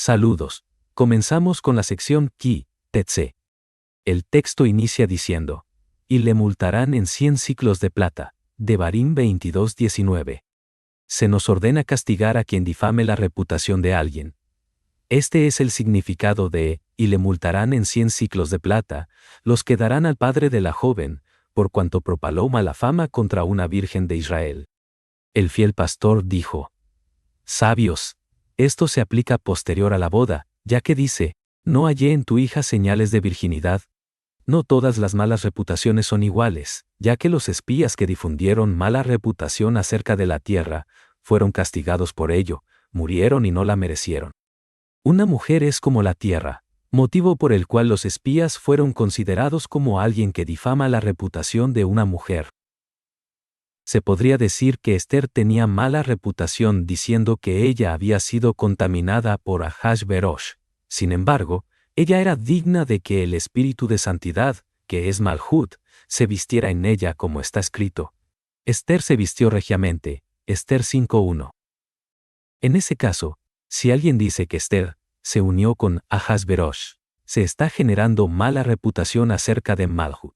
Saludos. Comenzamos con la sección Ki, Tetse. El texto inicia diciendo: y le multarán en 100 siclos de plata. Devarim 22:19. Se nos ordena castigar a quien difame la reputación de alguien. Este es el significado de, y le multarán en 100 siclos de plata, los que darán al padre de la joven, por cuanto propaló mala fama contra una virgen de Israel. El fiel pastor dijo: sabios, esto se aplica posterior a la boda, ya que dice: no hallé en tu hija señales de virginidad. No todas las malas reputaciones son iguales, ya que los espías que difundieron mala reputación acerca de la tierra, fueron castigados por ello, murieron y no la merecieron. Una mujer es como la tierra, motivo por el cual los espías fueron considerados como alguien que difama la reputación de una mujer. Se podría decir que Esther tenía mala reputación diciendo que ella había sido contaminada por Ahasverosh. Sin embargo, ella era digna de que el espíritu de santidad, que es Malhut, se vistiera en ella como está escrito. Esther se vistió regiamente, Esther 5:1. En ese caso, si alguien dice que Esther se unió con Ahasverosh, se está generando mala reputación acerca de Malhut.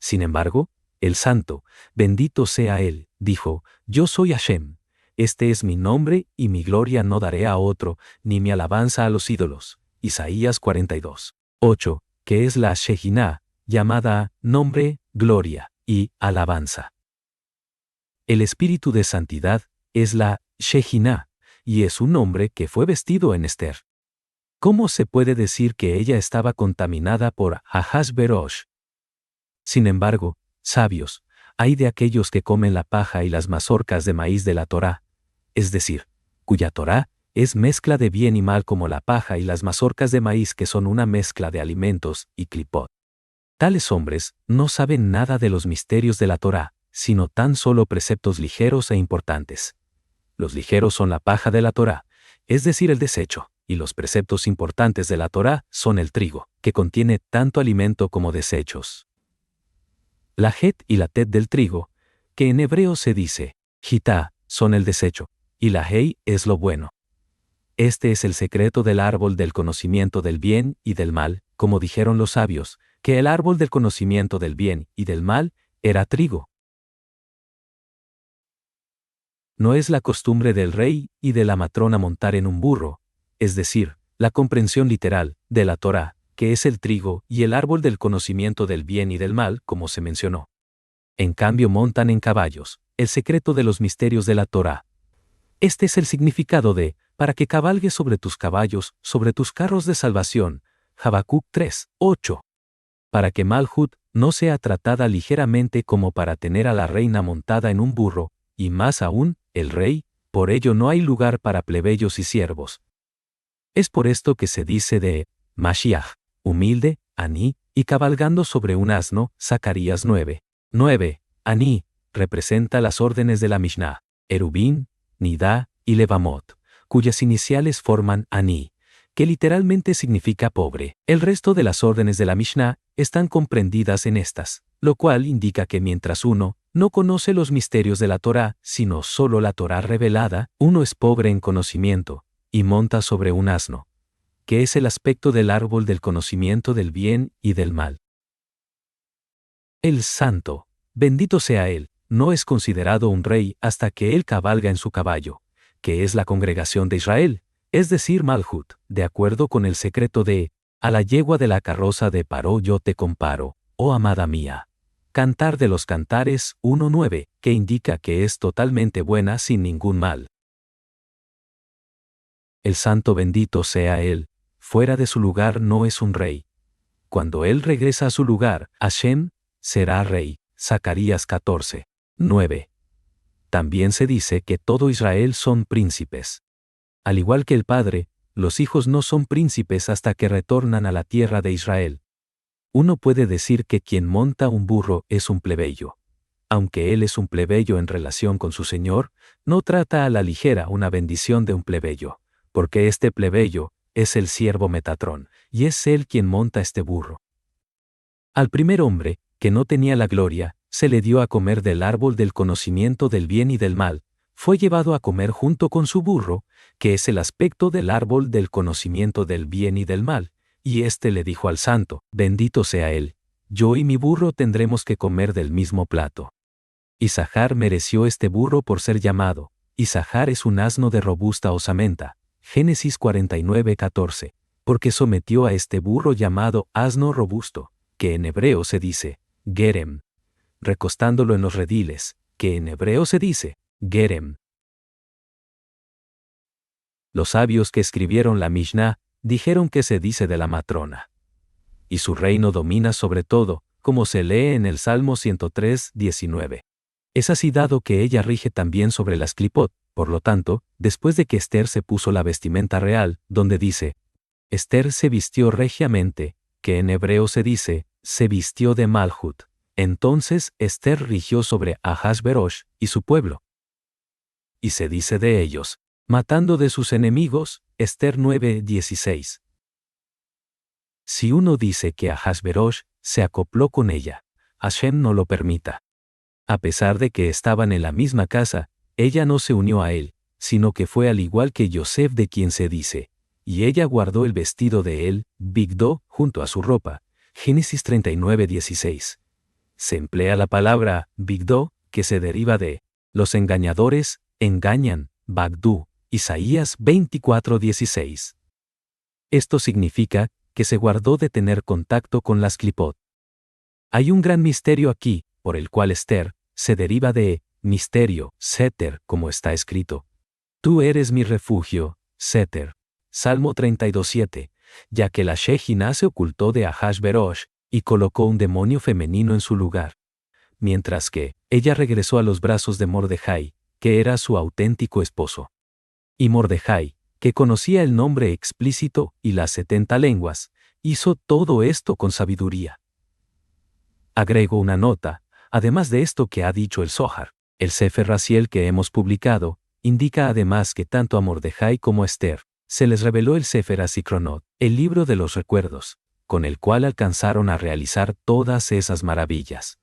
Sin embargo, el santo, bendito sea él, dijo: yo soy Hashem, este es mi nombre y mi gloria no daré a otro, ni mi alabanza a los ídolos. Isaías 42:8, que es la Shejiná, llamada nombre, gloria y alabanza. El espíritu de santidad es la Shejiná, y es un nombre que fue vestido en Esther. ¿Cómo se puede decir que ella estaba contaminada por Ahasverosh? Sin embargo, sabios, hay de aquellos que comen la paja y las mazorcas de maíz de la Torá, es decir, cuya Torá es mezcla de bien y mal como la paja y las mazorcas de maíz que son una mezcla de alimentos y clipot. Tales hombres no saben nada de los misterios de la Torá, sino tan solo preceptos ligeros e importantes. Los ligeros son la paja de la Torá, es decir, el desecho, y los preceptos importantes de la Torá son el trigo, que contiene tanto alimento como desechos. La het y la tet del trigo, que en hebreo se dice jitá, son el desecho, y la hei es lo bueno. Este es el secreto del árbol del conocimiento del bien y del mal, como dijeron los sabios, que el árbol del conocimiento del bien y del mal era trigo. No es la costumbre del rey y de la matrona montar en un burro, es decir, la comprensión literal de la Torá, que es el trigo y el árbol del conocimiento del bien y del mal, como se mencionó. En cambio montan en caballos, el secreto de los misterios de la Torá. Este es el significado de, para que cabalgues sobre tus caballos, sobre tus carros de salvación, Habacuc 3:8. Para que Malhut no sea tratada ligeramente como para tener a la reina montada en un burro, y más aún, el rey, por ello no hay lugar para plebeyos y siervos. Es por esto que se dice de Mashiach, humilde, Aní, y cabalgando sobre un asno, Zacarías 9:9. Aní representa las órdenes de la Mishnah, Erubín, Nidá y Levamot, cuyas iniciales forman Aní, que literalmente significa pobre. El resto de las órdenes de la Mishnah están comprendidas en estas, lo cual indica que mientras uno no conoce los misterios de la Torá, sino solo la Torá revelada, uno es pobre en conocimiento, y monta sobre un asno, que es el aspecto del árbol del conocimiento del bien y del mal. El santo, bendito sea él, no es considerado un rey hasta que él cabalga en su caballo, que es la congregación de Israel, es decir, Malhut, de acuerdo con el secreto de, a la yegua de la carroza de Paró yo te comparo, oh amada mía. Cantar de los Cantares 1:9, que indica que es totalmente buena sin ningún mal. El santo bendito sea él, fuera de su lugar no es un rey. Cuando él regresa a su lugar, Hashem será rey. Zacarías 14:9. También se dice que todo Israel son príncipes. Al igual que el padre, los hijos no son príncipes hasta que retornan a la tierra de Israel. Uno puede decir que quien monta un burro es un plebeyo. Aunque él es un plebeyo en relación con su señor, no trata a la ligera una bendición de un plebeyo, porque este plebeyo es el siervo Metatrón, y es él quien monta este burro. Al primer hombre, que no tenía la gloria, se le dio a comer del árbol del conocimiento del bien y del mal, fue llevado a comer junto con su burro, que es el aspecto del árbol del conocimiento del bien y del mal, y éste le dijo al santo, bendito sea él, yo y mi burro tendremos que comer del mismo plato. Isachar mereció este burro por ser llamado, Isachar es un asno de robusta osamenta, Génesis 49:14, porque sometió a este burro llamado asno robusto, que en hebreo se dice, gerem, recostándolo en los rediles, que en hebreo se dice, gerem. Los sabios que escribieron la Mishnah dijeron que se dice de la matrona. Y su reino domina sobre todo, como se lee en el Salmo 103:19. Es así dado que ella rige también sobre las clipot, por lo tanto, después de que Esther se puso la vestimenta real, donde dice, Esther se vistió regiamente, que en hebreo se dice, se vistió de Malhut. Entonces Esther rigió sobre Ahasverosh y su pueblo. Y se dice de ellos, matando de sus enemigos, Esther 9:16. Si uno dice que Ahasverosh se acopló con ella, Hashem no lo permita. A pesar de que estaban en la misma casa, ella no se unió a él, sino que fue al igual que Yosef de quien se dice, y ella guardó el vestido de él, Bigdo, junto a su ropa. Génesis 39:16. Se emplea la palabra Bigdo, que se deriva de los engañadores, engañan, Bagdú, Isaías 24:16. Esto significa que se guardó de tener contacto con las clipot. Hay un gran misterio aquí, por el cual Esther se deriva de misterio, Seter, como está escrito. Tú eres mi refugio, Seter. Salmo 32:7, ya que la Shejina se ocultó de Ahasverosh y colocó un demonio femenino en su lugar. Mientras que ella regresó a los brazos de Mordejai, que era su auténtico esposo. Y Mordejai, que conocía el nombre explícito y las 70 lenguas, hizo todo esto con sabiduría. Agrego una nota, además de esto que ha dicho el Zohar, el Sefer Raziel que hemos publicado, indica además que tanto a Mordejai como a Esther, se les reveló el Sefer HaZikronot, el libro de los recuerdos, con el cual alcanzaron a realizar todas esas maravillas.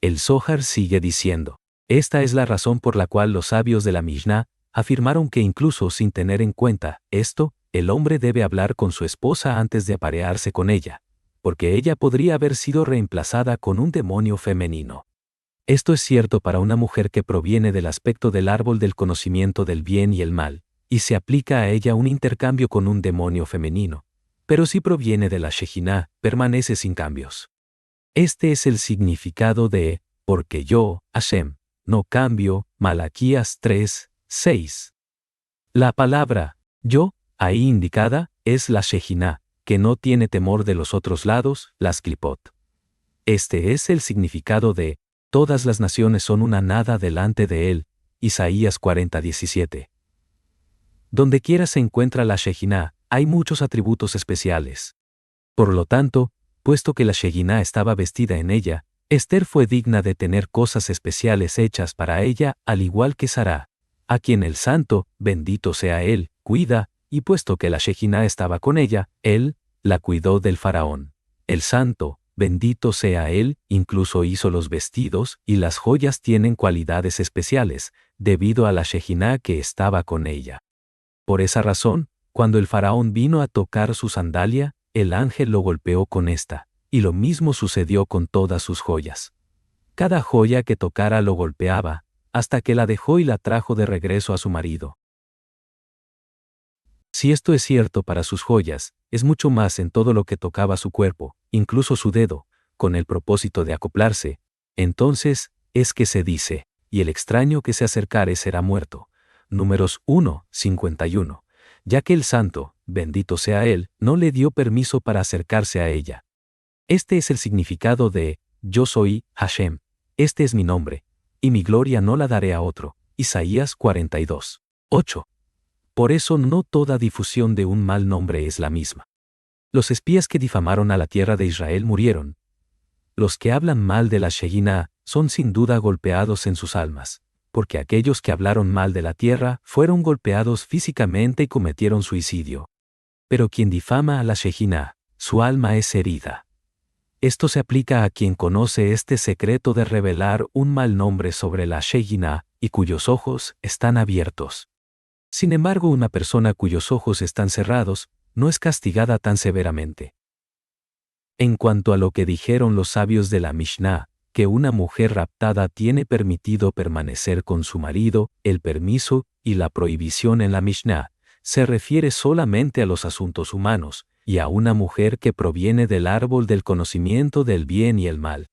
El Zohar sigue diciendo, esta es la razón por la cual los sabios de la Mishnah afirmaron que incluso sin tener en cuenta esto, el hombre debe hablar con su esposa antes de aparearse con ella, porque ella podría haber sido reemplazada con un demonio femenino. Esto es cierto para una mujer que proviene del aspecto del árbol del conocimiento del bien y el mal, y se aplica a ella un intercambio con un demonio femenino, pero si proviene de la Shejinah, permanece sin cambios. Este es el significado de, porque yo, Hashem, no cambio, Malaquías 3:6. La palabra, yo, ahí indicada, es la Shejinah, que no tiene temor de los otros lados, las clipot. Este es el significado de, todas las naciones son una nada delante de él, Isaías 40:17. Donde quiera se encuentra la Shejinah, hay muchos atributos especiales. Por lo tanto, puesto que la Shejinah estaba vestida en ella, Esther fue digna de tener cosas especiales hechas para ella, al igual que Sará, a quien el santo, bendito sea él, cuida, y puesto que la Shejinah estaba con ella, él la cuidó del faraón. El santo, bendito sea él, incluso hizo los vestidos y las joyas tienen cualidades especiales, debido a la Shejinah que estaba con ella. Por esa razón, cuando el faraón vino a tocar su sandalia, el ángel lo golpeó con esta, y lo mismo sucedió con todas sus joyas. Cada joya que tocara lo golpeaba, hasta que la dejó y la trajo de regreso a su marido. Si esto es cierto para sus joyas, es mucho más en todo lo que tocaba su cuerpo, incluso su dedo, con el propósito de acoplarse. Entonces, es que se dice, y el extraño que se acercare será muerto. Números 1:51. Ya que el santo, bendito sea él, no le dio permiso para acercarse a ella. Este es el significado de, yo soy, Hashem, este es mi nombre, y mi gloria no la daré a otro. Isaías 42:8. Por eso no toda difusión de un mal nombre es la misma. Los espías que difamaron a la tierra de Israel murieron. Los que hablan mal de la Shejinah son sin duda golpeados en sus almas, porque aquellos que hablaron mal de la tierra fueron golpeados físicamente y cometieron suicidio. Pero quien difama a la Shejinah, su alma es herida. Esto se aplica a quien conoce este secreto de revelar un mal nombre sobre la Shejinah, y cuyos ojos están abiertos. Sin embargo, una persona cuyos ojos están cerrados no es castigada tan severamente. En cuanto a lo que dijeron los sabios de la Mishnah, que una mujer raptada tiene permitido permanecer con su marido, el permiso y la prohibición en la Mishnah se refiere solamente a los asuntos humanos, y a una mujer que proviene del árbol del conocimiento del bien y el mal.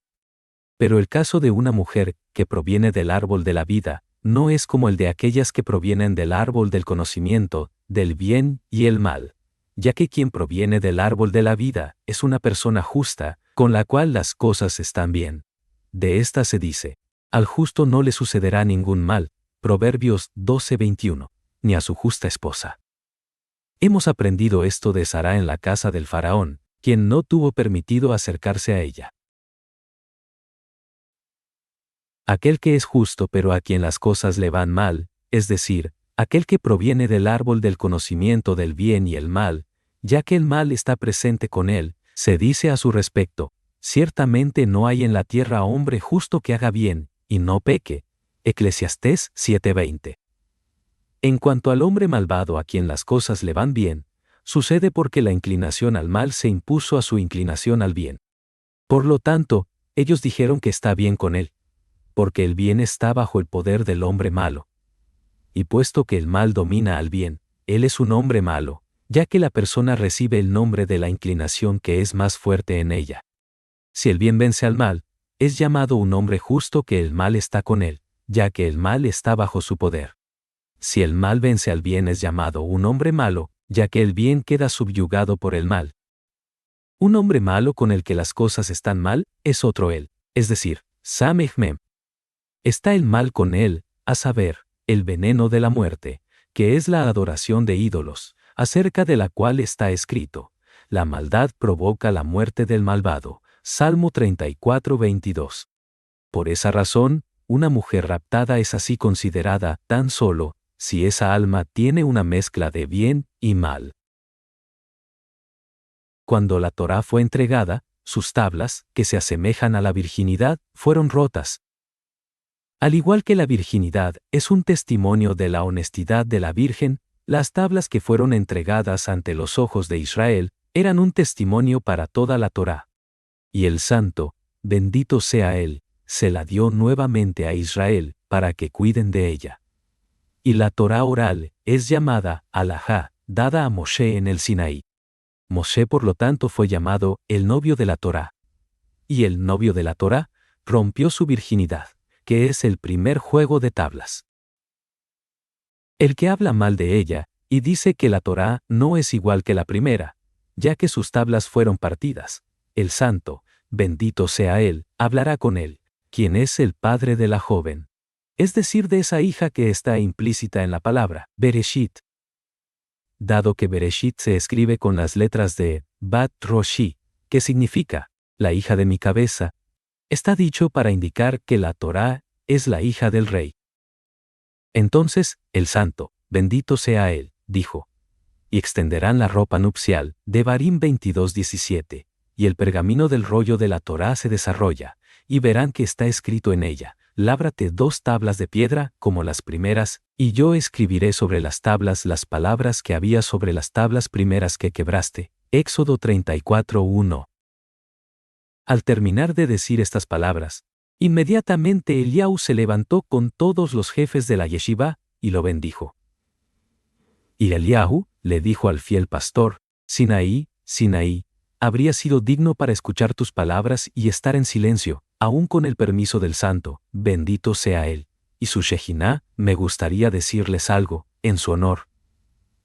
Pero el caso de una mujer que proviene del árbol de la vida no es como el de aquellas que provienen del árbol del conocimiento, del bien y el mal, ya que quien proviene del árbol de la vida es una persona justa, con la cual las cosas están bien. De esta se dice: al justo no le sucederá ningún mal, Proverbios 12:21, ni a su justa esposa. Hemos aprendido esto de Sara en la casa del faraón, quien no tuvo permitido acercarse a ella. Aquel que es justo pero a quien las cosas le van mal, es decir, aquel que proviene del árbol del conocimiento del bien y el mal, ya que el mal está presente con él, se dice a su respecto: ciertamente no hay en la tierra hombre justo que haga bien, y no peque. Eclesiastés 7:20. En cuanto al hombre malvado a quien las cosas le van bien, sucede porque la inclinación al mal se impuso a su inclinación al bien. Por lo tanto, ellos dijeron que está bien con él, porque el bien está bajo el poder del hombre malo. Y puesto que el mal domina al bien, él es un hombre malo, ya que la persona recibe el nombre de la inclinación que es más fuerte en ella. Si el bien vence al mal, es llamado un hombre justo que el mal está con él, ya que el mal está bajo su poder. Si el mal vence al bien, es llamado un hombre malo, ya que el bien queda subyugado por el mal. Un hombre malo con el que las cosas están mal es otro él, es decir, Sameh Mem. Está el mal con él, a saber, el veneno de la muerte, que es la adoración de ídolos, acerca de la cual está escrito: la maldad provoca la muerte del malvado. Salmo 34:22. Por esa razón, una mujer raptada es así considerada tan solo si esa alma tiene una mezcla de bien y mal. Cuando la Torá fue entregada, sus tablas, que se asemejan a la virginidad, fueron rotas. Al igual que la virginidad es un testimonio de la honestidad de la Virgen, las tablas que fueron entregadas ante los ojos de Israel eran un testimonio para toda la Torá. Y el Santo, bendito sea Él, se la dio nuevamente a Israel para que cuiden de ella. Y la Torá oral es llamada Alajá, dada a Moshe en el Sinaí. Moshe, por lo tanto, fue llamado el novio de la Torá. Y el novio de la Torá rompió su virginidad, que es el primer juego de tablas. El que habla mal de ella y dice que la Torá no es igual que la primera, ya que sus tablas fueron partidas, el Santo, bendito sea Él, hablará con él, quien es el padre de la joven, es decir, de esa hija que está implícita en la palabra Bereshit. Dado que Bereshit se escribe con las letras de Bat Roshi, que significa la hija de mi cabeza, está dicho para indicar que la Torá es la hija del rey. Entonces, el Santo, bendito sea Él, dijo: y extenderán la ropa nupcial, Devarim 22:17, y el pergamino del rollo de la Torá se desarrolla, y verán que está escrito en ella: lábrate 2 tablas de piedra como las primeras, y yo escribiré sobre las tablas las palabras que había sobre las tablas primeras que quebraste. Éxodo 34:1. Al terminar de decir estas palabras, inmediatamente Eliahu se levantó con todos los jefes de la yeshiva y lo bendijo. Y Eliahu le dijo al fiel pastor: Sinaí, Sinaí, habría sido digno para escuchar tus palabras y estar en silencio, aún con el permiso del Santo, bendito sea Él, y su Shejiná, me gustaría decirles algo, en su honor.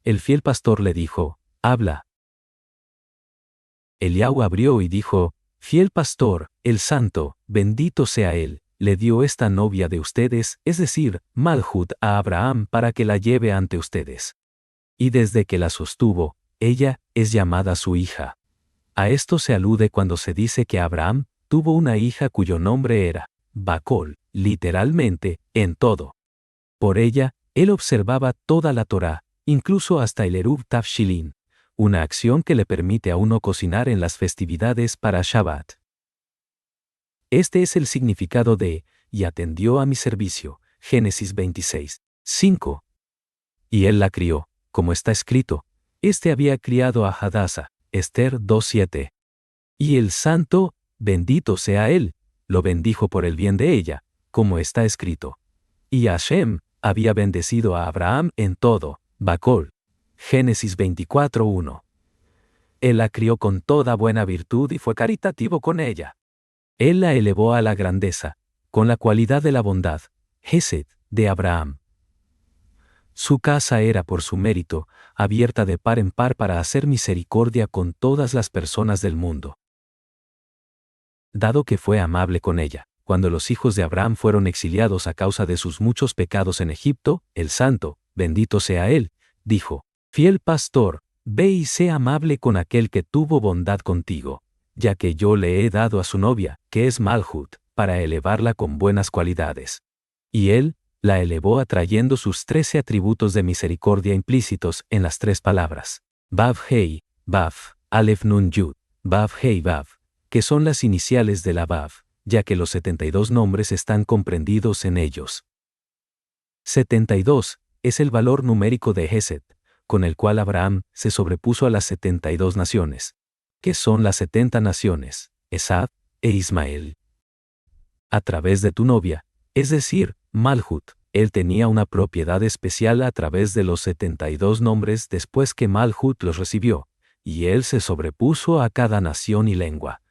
El fiel pastor le dijo: habla. Eliahu abrió y dijo: fiel pastor, el Santo, bendito sea Él, le dio esta novia de ustedes, es decir, Malhut, a Abraham para que la lleve ante ustedes. Y desde que la sostuvo, ella es llamada su hija. A esto se alude cuando se dice que Abraham tuvo una hija cuyo nombre era Bacol, literalmente, en todo. Por ella, él observaba toda la Torá, incluso hasta el Eruv Tafshilin, una acción que le permite a uno cocinar en las festividades para Shabbat. Este es el significado de, y atendió a mi servicio, Génesis 26, 5. Y él la crió, como está escrito, había criado a Hadasa, Esther 2:7. Y el Santo, bendito sea él, lo bendijo por el bien de ella, como está escrito. Y Hashem había bendecido a Abraham en todo, Bacol. Génesis 24:1. Él la crió con toda buena virtud y fue caritativo con ella. Él la elevó a la grandeza, con la cualidad de la bondad, Hesed, de Abraham. Su casa era por su mérito, abierta de par en par para hacer misericordia con todas las personas del mundo. Dado que fue amable con ella, cuando los hijos de Abraham fueron exiliados a causa de sus muchos pecados en Egipto, el Santo, bendito sea él, dijo: Fiel pastor, ve y sé amable con aquel que tuvo bondad contigo, ya que yo le he dado a su novia, que es Malhut, para elevarla con buenas cualidades. Y él la elevó atrayendo sus 13 atributos de misericordia implícitos en las 3 palabras, Vav Hei, Vav, Aleph Nun Yud, Vav Hei Vav, que son las iniciales de la Vav, ya que los 72 nombres están comprendidos en ellos. 72 es el valor numérico de Hesed, con el cual Abraham se sobrepuso a las 72 naciones, que son las 70 naciones, Esab e Ismael. A través de tu novia, es decir, Malhut, él tenía una propiedad especial a través de los 72 nombres después que Malhut los recibió, y él se sobrepuso a cada nación y lengua.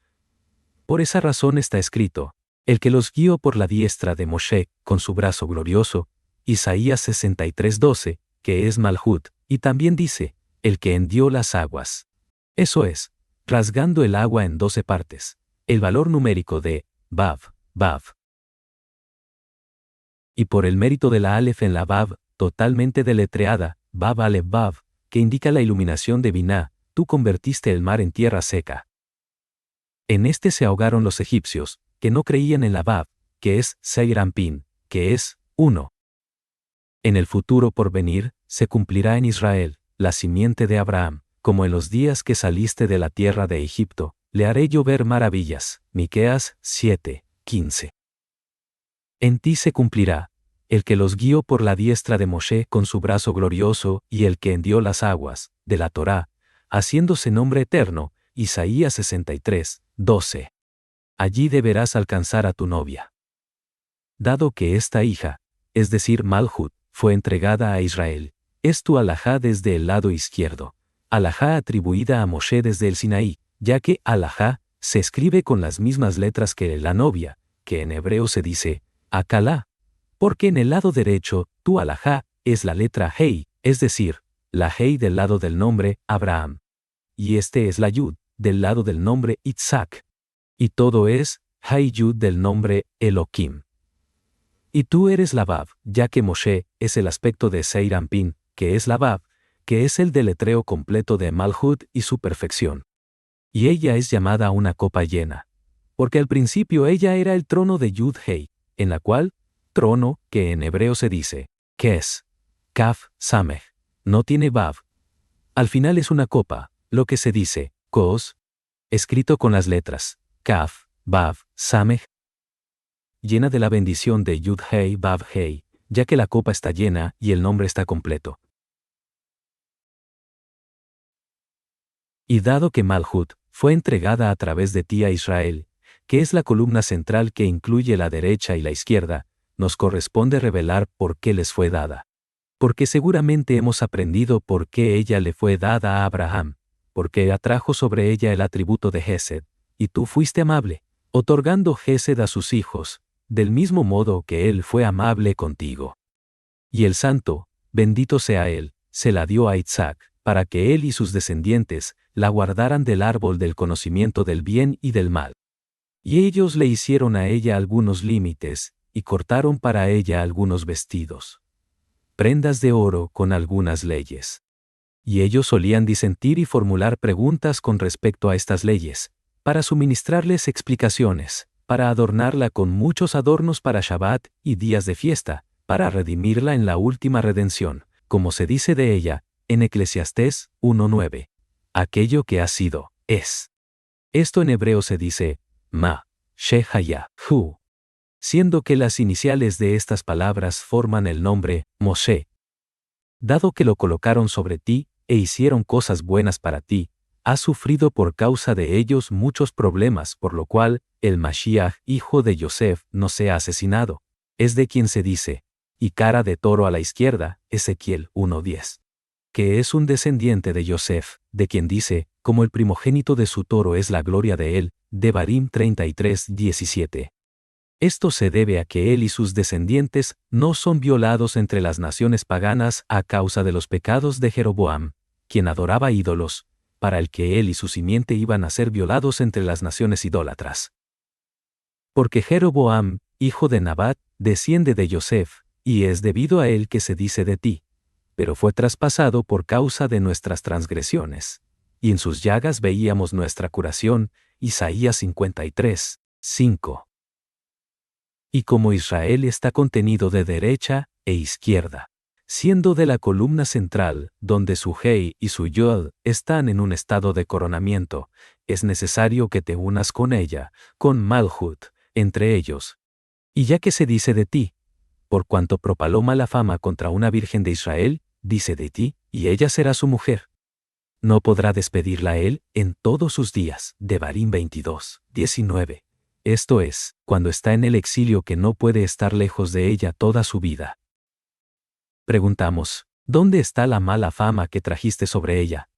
Por esa razón está escrito, el que los guió por la diestra de Moshe, con su brazo glorioso, Isaías 63:12, que es Malhut, y también dice, el que hendió las aguas. Eso es, rasgando el agua en 12 partes, el valor numérico de Vav, Vav. Y por el mérito de la Aleph en la Vav, totalmente deletreada, Vav Aleph Vav, que indica la iluminación de Biná, tú convertiste el mar en tierra seca. En este se ahogaron los egipcios, que no creían en la Vav, que es Seir Anpin, que es 1. En el futuro por venir, se cumplirá en Israel, la simiente de Abraham, como en los días que saliste de la tierra de Egipto, le haré llover maravillas. Miqueas 7:15. En ti se cumplirá, el que los guió por la diestra de Moshe con su brazo glorioso y el que hendió las aguas, de la Torá, haciéndose nombre eterno, Isaías 63:12. Allí deberás alcanzar a tu novia. Dado que esta hija, es decir Malhut, fue entregada a Israel, es tu alajá desde el lado izquierdo, alajá atribuida a Moshe desde el Sinaí, ya que alajá se escribe con las mismas letras que la novia, que en hebreo se dice Akalá, porque en el lado derecho, tu alajá es la letra Hei, es decir, la Hei del lado del nombre Abraham. Y este es la Yud, del lado del nombre Itzhak. Y todo es Hai Yud del nombre Elohim. Y tú eres la Vav, ya que Moshe es el aspecto de Seir Anpin, que es la Vav, que es el deletreo completo de Malhut y su perfección. Y ella es llamada una copa llena. Porque al principio ella era el trono de Yud Hei, en la cual, trono, que en hebreo se dice, Kes, Kaf, Samech, no tiene Vav. Al final es una copa, lo que se dice, Kos, escrito con las letras, Kaf, Vav, Samech, llena de la bendición de Yud Hei Vav Hei, ya que la copa está llena y el nombre está completo. Y dado que Malhut fue entregada a través de ti a Israel, que es la columna central que incluye la derecha y la izquierda, nos corresponde revelar por qué les fue dada. Porque seguramente hemos aprendido por qué ella le fue dada a Abraham, porque atrajo sobre ella el atributo de Hesed, y tú fuiste amable, otorgando Hesed a sus hijos, del mismo modo que él fue amable contigo. Y el Santo, bendito sea él, se la dio a Isaac, para que él y sus descendientes la guardaran del árbol del conocimiento del bien y del mal. Y ellos le hicieron a ella algunos límites, y cortaron para ella algunos vestidos. Prendas de oro con algunas leyes. Y ellos solían disentir y formular preguntas con respecto a estas leyes, para suministrarles explicaciones, para adornarla con muchos adornos para Shabbat y días de fiesta, para redimirla en la última redención, como se dice de ella, en Eclesiastés 1:9. Aquello que ha sido, es. Esto en hebreo se dice, Ma, Shehaya, Hu. siendo que las iniciales de estas palabras forman el nombre Moshe. Dado que lo colocaron sobre ti e hicieron cosas buenas para ti, has sufrido por causa de ellos muchos problemas, por lo cual el Mashiach, hijo de Yosef, no se ha asesinado. Es de quien se dice, y cara de toro a la izquierda, Ezequiel 1:10. Que es un descendiente de Yosef, de quien dice, como el primogénito de su toro es la gloria de él, Devarim 33:17. Esto se debe a que él y sus descendientes no son violados entre las naciones paganas a causa de los pecados de Jeroboam, quien adoraba ídolos, para el que él y su simiente iban a ser violados entre las naciones idólatras. Porque Jeroboam, hijo de Nabat, desciende de Yosef, y es debido a él que se dice de ti, pero fue traspasado por causa de nuestras transgresiones, y en sus llagas veíamos nuestra curación, Isaías 53:5. Y como Israel está contenido de derecha e izquierda, siendo de la columna central, donde su Hei y su Yod están en un estado de coronamiento, es necesario que te unas con ella, con Malhut, entre ellos. Y ya que se dice de ti, por cuanto propaló mala fama contra una virgen de Israel, dice de ti, y ella será su mujer. No podrá despedirla él en todos sus días. Devarim 22:19. Esto es, cuando está en el exilio que no puede estar lejos de ella toda su vida. Preguntamos, ¿dónde está la mala fama que trajiste sobre ella?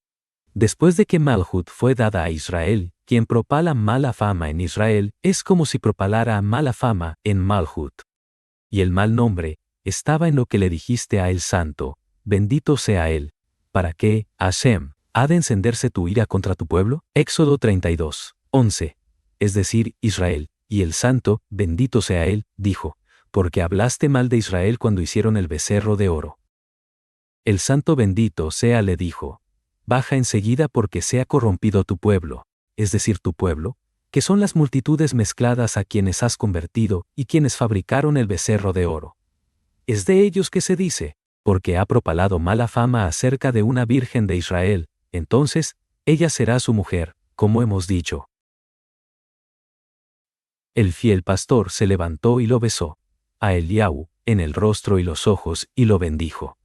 Después de que Malhut fue dada a Israel, quien propala mala fama en Israel es como si propalara mala fama en Malhut. Y el mal nombre estaba en lo que le dijiste a el santo, bendito sea él. ¿Para qué, Hashem, ha de encenderse tu ira contra tu pueblo? Éxodo 32:11. Es decir, Israel, y el santo, bendito sea él, dijo, porque hablaste mal de Israel cuando hicieron el becerro de oro. El santo bendito sea le dijo, baja enseguida porque sea corrompido tu pueblo, es decir, tu pueblo, que son las multitudes mezcladas a quienes has convertido y quienes fabricaron el becerro de oro. Es de ellos que se dice, porque ha propalado mala fama acerca de una virgen de Israel, entonces, ella será su mujer, como hemos dicho. El fiel pastor se levantó y lo besó, a Eliahu, en el rostro y los ojos, y lo bendijo.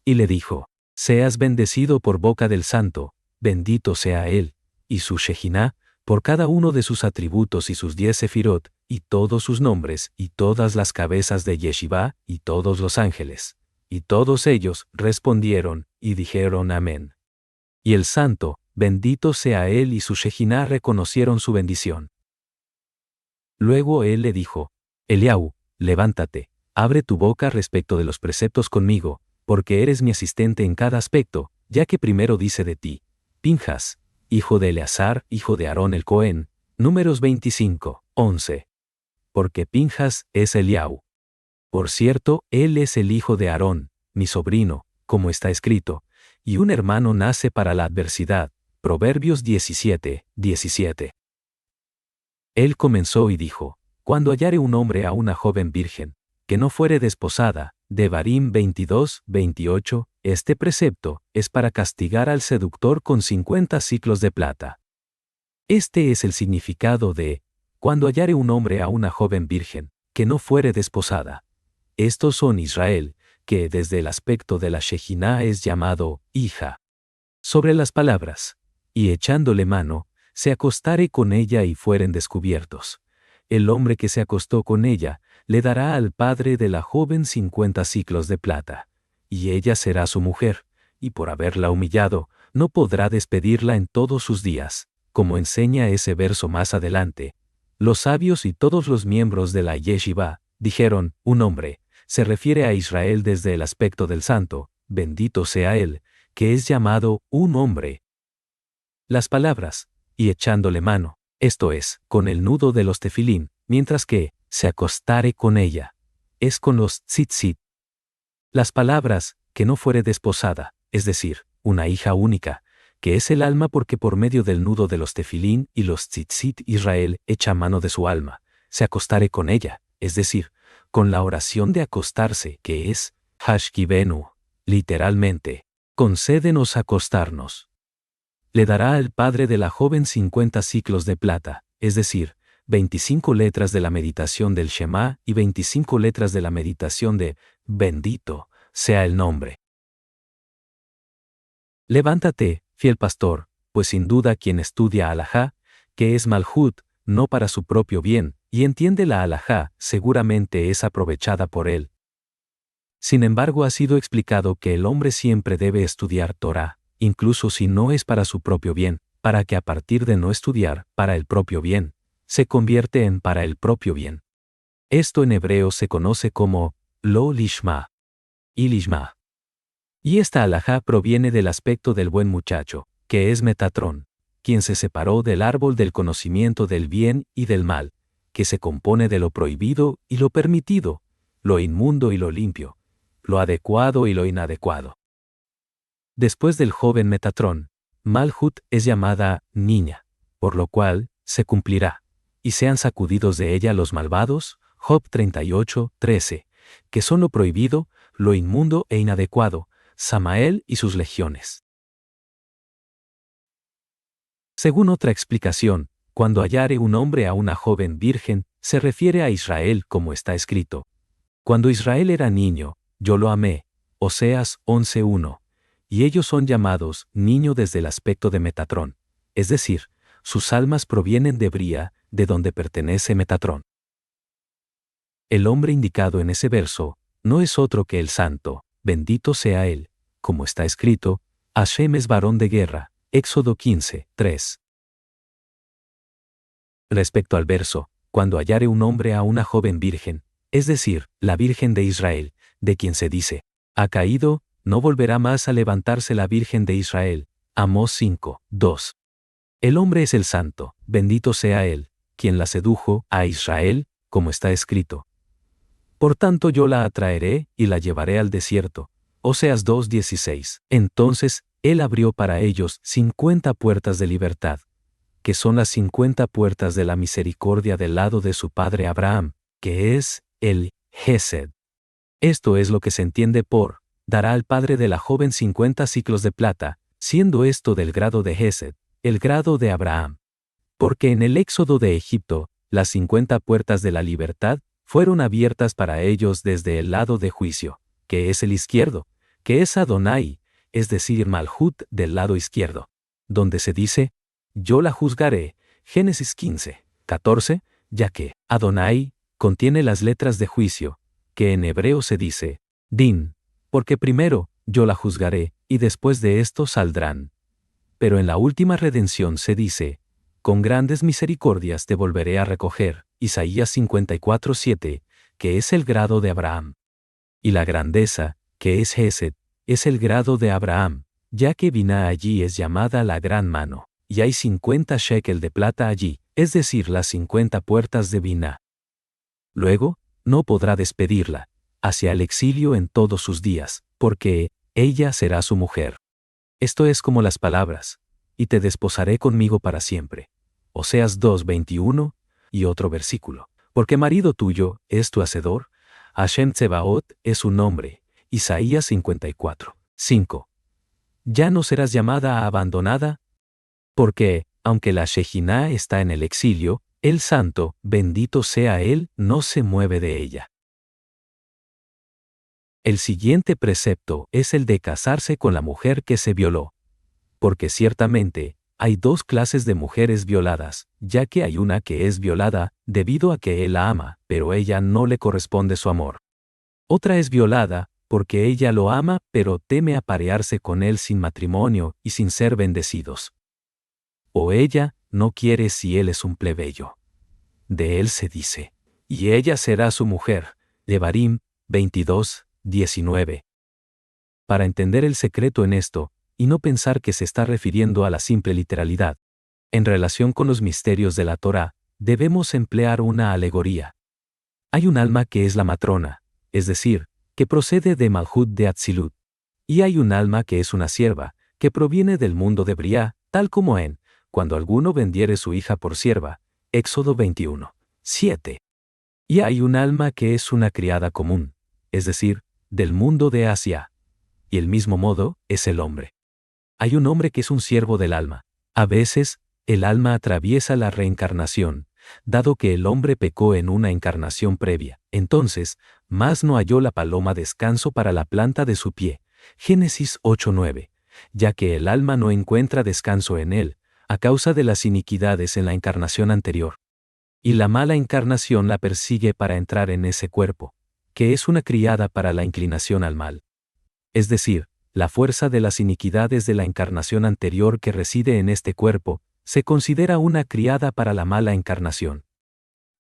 Y le dijo, seas bendecido por boca del santo, bendito sea él, y su Shejiná, por cada uno de sus atributos y sus 10 sefirot, y todos sus nombres, y todas las cabezas de Yeshivá, y todos los ángeles. Y todos ellos respondieron, y dijeron amén. Y el santo, bendito sea él y su Shejiná reconocieron su bendición. Luego él le dijo, Eliahu, levántate, abre tu boca respecto de los preceptos conmigo, porque eres mi asistente en cada aspecto, ya que primero dice de ti, Pinjas, hijo de Eleazar, hijo de Aarón el Cohen, Números 25:11. Porque Pinjas es Eliahu. Por cierto, él es el hijo de Aarón, mi sobrino, como está escrito, y un hermano nace para la adversidad. Proverbios 17:17. Él comenzó y dijo, cuando hallare un hombre a una joven virgen, que no fuere desposada, Devarim 22:28, este precepto es para castigar al seductor con 50 siclos de plata. Este es el significado de, cuando hallare un hombre a una joven virgen, que no fuere desposada. Estos son Israel, que desde el aspecto de la Shejiná es llamado hija. Sobre las palabras, y echándole mano, se acostare con ella y fueren descubiertos. El hombre que se acostó con ella, le dará al padre de la joven 50 siclos de plata, y ella será su mujer, y por haberla humillado, no podrá despedirla en todos sus días, como enseña ese verso más adelante. Los sabios y todos los miembros de la Yeshivá, dijeron, un hombre, se refiere a Israel desde el aspecto del santo, bendito sea él, que es llamado un hombre. Las palabras, y echándole mano, esto es, con el nudo de los tefilín, mientras que, se acostare con ella, es con los tzitzit. Las palabras, que no fuere desposada, es decir, una hija única, que es el alma porque por medio del nudo de los tefilín y los tzitzit Israel echa mano de su alma, se acostare con ella, es decir, con la oración de acostarse, que es, hashkivenu, literalmente, concédenos acostarnos. Le dará al padre de la joven 50 siclos de plata, es decir, 25 letras de la meditación del Shema y 25 letras de la meditación de Bendito sea el nombre. Levántate, fiel pastor, pues sin duda quien estudia alajá, que es Malhut, no para su propio bien, y entiende la alajá, seguramente es aprovechada por él. Sin embargo, ha sido explicado que el hombre siempre debe estudiar Torá, incluso si no es para su propio bien, para que a partir de no estudiar para el propio bien, se convierte en para el propio bien. Esto en hebreo se conoce como lo lishma y lishma. Y esta alajá proviene del aspecto del buen muchacho, que es Metatrón, quien se separó del árbol del conocimiento del bien y del mal, que se compone de lo prohibido y lo permitido, lo inmundo y lo limpio, lo adecuado y lo inadecuado. Después del joven Metatrón, Malhut es llamada niña, por lo cual se cumplirá, y sean sacudidos de ella los malvados, Job 38:13, que son lo prohibido, lo inmundo e inadecuado, Samael y sus legiones. Según otra explicación, cuando hallare un hombre a una joven virgen, se refiere a Israel como está escrito. Cuando Israel era niño, yo lo amé, Oseas 11:1, y ellos son llamados niño desde el aspecto de Metatrón, es decir, sus almas provienen de Bría, de donde pertenece Metatrón. El hombre indicado en ese verso no es otro que el santo, bendito sea él, como está escrito, Hashem es varón de guerra, Éxodo 15:3. Respecto al verso, cuando hallare un hombre a una joven virgen, es decir, la Virgen de Israel, de quien se dice, ha caído, no volverá más a levantarse la Virgen de Israel, Amós 5:2. El hombre es el santo, bendito sea él, quien la sedujo a Israel, como está escrito. Por tanto yo la atraeré y la llevaré al desierto. Oseas 2:16. Entonces, él abrió para ellos 50 puertas de libertad, que son las 50 puertas de la misericordia del lado de su padre Abraham, que es el Gesed. Esto es lo que se entiende por, dará al padre de la joven 50 siclos de plata, siendo esto del grado de Gesed, el grado de Abraham. Porque en el éxodo de Egipto, las 50 puertas de la libertad fueron abiertas para ellos desde el lado de juicio, que es el izquierdo, que es Adonai, es decir, Malhut del lado izquierdo, donde se dice, yo la juzgaré, Génesis 15:14, ya que Adonai contiene las letras de juicio, que en hebreo se dice, din, porque primero yo la juzgaré, y después de esto saldrán. Pero en la última redención se dice, con grandes misericordias te volveré a recoger, Isaías 54:7, que es el grado de Abraham. Y la grandeza, que es Gesed, es el grado de Abraham, ya que Biná allí es llamada la gran mano, y hay 50 shekel de plata allí, es decir, las 50 puertas de Biná. Luego, no podrá despedirla, hacia el exilio en todos sus días, porque ella será su mujer. Esto es como las palabras, y te desposaré conmigo para siempre. Oseas 2:21, y otro versículo. Porque marido tuyo es tu hacedor, Hashem Tsebaot es su nombre. Isaías 54:5. Ya no serás llamada abandonada, porque, aunque la Shejiná está en el exilio, el santo, bendito sea él, no se mueve de ella. El siguiente precepto es el de casarse con la mujer que se violó. Porque ciertamente, hay dos clases de mujeres violadas, ya que hay una que es violada debido a que él la ama, pero ella no le corresponde su amor. Otra es violada porque ella lo ama, pero teme aparearse con él sin matrimonio y sin ser bendecidos. O ella no quiere si él es un plebeyo. De él se dice, y ella será su mujer. Devarim 22:19. Para entender el secreto en esto, y no pensar que se está refiriendo a la simple literalidad, en relación con los misterios de la Torá, debemos emplear una alegoría. Hay un alma que es la matrona, es decir, que procede de Malhut de Atzilut, y hay un alma que es una sierva, que proviene del mundo de Briá, tal como en, cuando alguno vendiere su hija por sierva, Éxodo 21:7. Y hay un alma que es una criada común, es decir, del mundo de Asia. Y el mismo modo es el hombre. Hay un hombre que es un siervo del alma. A veces, el alma atraviesa la reencarnación, dado que el hombre pecó en una encarnación previa. Entonces, más no halló la paloma descanso para la planta de su pie. Génesis 8:9. Ya que el alma no encuentra descanso en él, a causa de las iniquidades en la encarnación anterior. Y la mala encarnación la persigue para entrar en ese cuerpo, que es una criada para la inclinación al mal. Es decir, la fuerza de las iniquidades de la encarnación anterior que reside en este cuerpo, se considera una criada para la mala encarnación.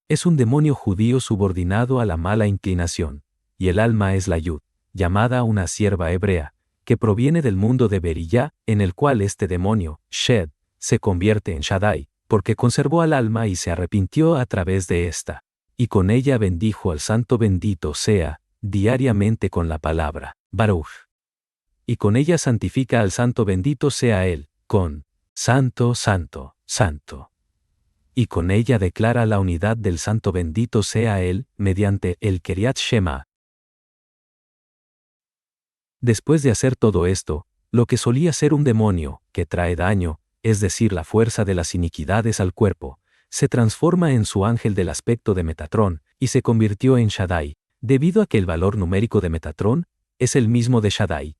Es un demonio judío subordinado a la mala inclinación, y el alma es la Yud, llamada una sierva hebrea, que proviene del mundo de Beriyá, en el cual este demonio, Shed, se convierte en Shaddai, porque conservó al alma y se arrepintió a través de ésta. Y con ella bendijo al Santo bendito sea, diariamente con la palabra, Baruch. Y con ella santifica al Santo bendito sea él, con Santo, Santo, Santo. Y con ella declara la unidad del Santo bendito sea él, mediante el Keriat Shema. Después de hacer todo esto, lo que solía ser un demonio, que trae daño, es decir, la fuerza de las iniquidades al cuerpo, se transforma en su ángel del aspecto de Metatrón, y se convirtió en Shaddai, debido a que el valor numérico de Metatrón es el mismo de Shaddai.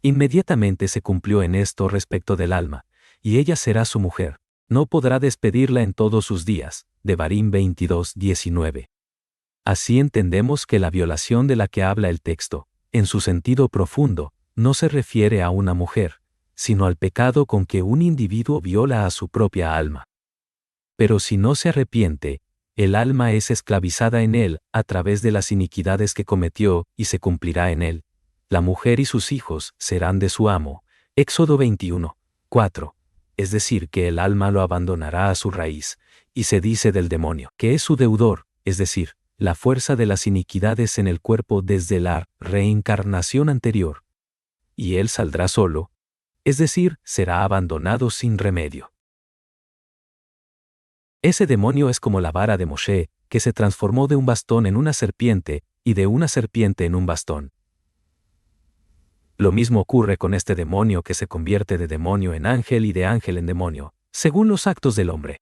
Inmediatamente se cumplió en esto respecto del alma, y ella será su mujer. No podrá despedirla en todos sus días. Devarim 22:19. Así entendemos que la violación de la que habla el texto, en su sentido profundo, no se refiere a una mujer, sino al pecado con que un individuo viola a su propia alma. Pero si no se arrepiente, el alma es esclavizada en él a través de las iniquidades que cometió y se cumplirá en él. La mujer y sus hijos serán de su amo. Éxodo 21:4. Es decir, que el alma lo abandonará a su raíz, y se dice del demonio, que es su deudor, es decir, la fuerza de las iniquidades en el cuerpo desde la reencarnación anterior. Y él saldrá solo, es decir, será abandonado sin remedio. Ese demonio es como la vara de Moshe, que se transformó de un bastón en una serpiente, y de una serpiente en un bastón. Lo mismo ocurre con este demonio que se convierte de demonio en ángel y de ángel en demonio, según los actos del hombre.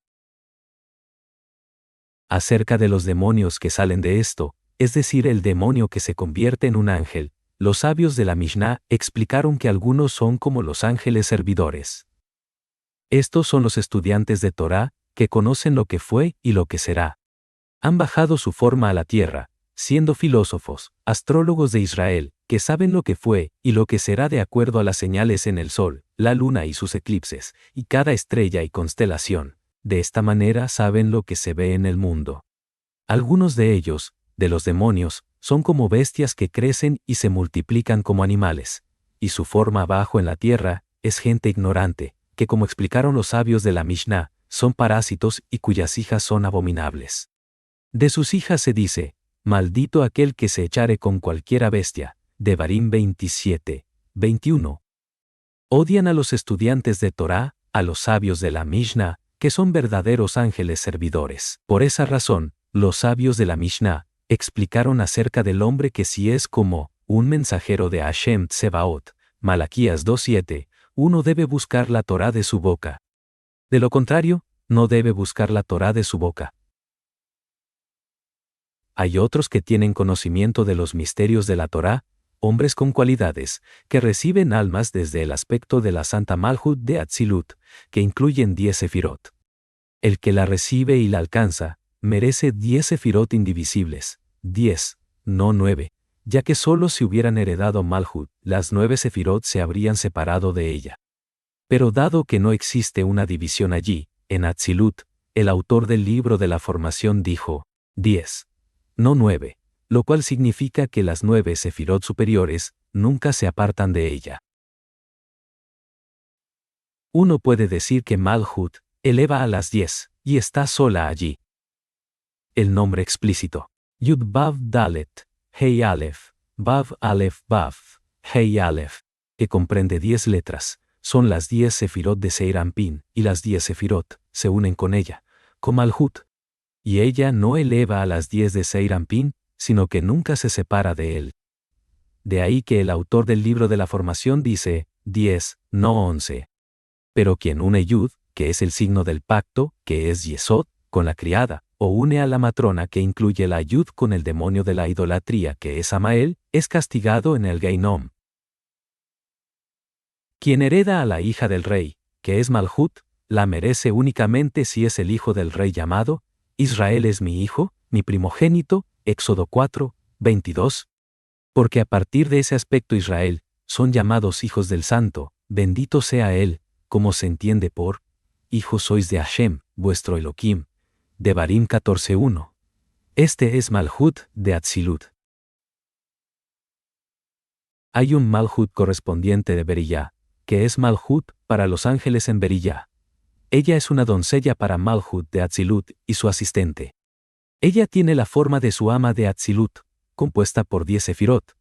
Acerca de los demonios que salen de esto, es decir, el demonio que se convierte en un ángel, los sabios de la Mishnah explicaron que algunos son como los ángeles servidores. Estos son los estudiantes de Torá, que conocen lo que fue y lo que será. Han bajado su forma a la tierra, siendo filósofos, astrólogos de Israel, que saben lo que fue y lo que será de acuerdo a las señales en el sol, la luna y sus eclipses, y cada estrella y constelación. De esta manera saben lo que se ve en el mundo. Algunos de ellos, de los demonios, son como bestias que crecen y se multiplican como animales, y su forma abajo en la tierra es gente ignorante, que como explicaron los sabios de la Mishnah, son parásitos y cuyas hijas son abominables. De sus hijas se dice, maldito aquel que se echare con cualquiera bestia. Devarim 27:21. Odian a los estudiantes de Torá, a los sabios de la Mishnah, que son verdaderos ángeles servidores. Por esa razón, los sabios de la Mishnah explicaron acerca del hombre que si es como un mensajero de Hashem Tsebaot, Malaquías 2:7, uno debe buscar la Torá de su boca. De lo contrario, no debe buscar la Torá de su boca. Hay otros que tienen conocimiento de los misterios de la Torá, hombres con cualidades, que reciben almas desde el aspecto de la Santa Malhut de Atzilut, que incluyen 10 sefirot. El que la recibe y la alcanza, merece 10 sefirot indivisibles, 10, no 9, ya que solo si hubieran heredado Malhut, las 9 sefirot se habrían separado de ella. Pero dado que no existe una división allí, en Atzilut, el autor del libro de la formación dijo, 10, no 9. Lo cual significa que las 9 sefirot superiores nunca se apartan de ella. Uno puede decir que Malhut eleva a las 10 y está sola allí. El nombre explícito, Yud Vav Dalet, Hei Aleph, Vav Aleph Vav, Hei Aleph, que comprende 10 letras, son las 10 sefirot de Seir Anpin, y las 10 sefirot se unen con ella, con Malhut. Y ella no eleva a las 10 de Seir Anpin, sino que nunca se separa de él. De ahí que el autor del libro de la formación dice, 10, no 11. Pero quien une Yud, que es el signo del pacto, que es Yesod, con la criada, o une a la matrona que incluye la Yud con el demonio de la idolatría que es Samael, es castigado en el Geinom. Quien hereda a la hija del rey, que es Malhut, la merece únicamente si es el hijo del rey llamado, Israel es mi hijo, mi primogénito, Éxodo 4, 22. Porque a partir de ese aspecto Israel, son llamados hijos del Santo, bendito sea él, como se entiende por, hijos sois de Hashem, vuestro Elohim. Devarim 14:1. Este es Malhut de Atzilut. Hay un Malhut correspondiente de Beriyá, que es Malhut para los ángeles en Beriyá. Ella es una doncella para Malhut de Atzilut y su asistente. Ella tiene la forma de su ama de Atzilut, compuesta por 10 sefirot.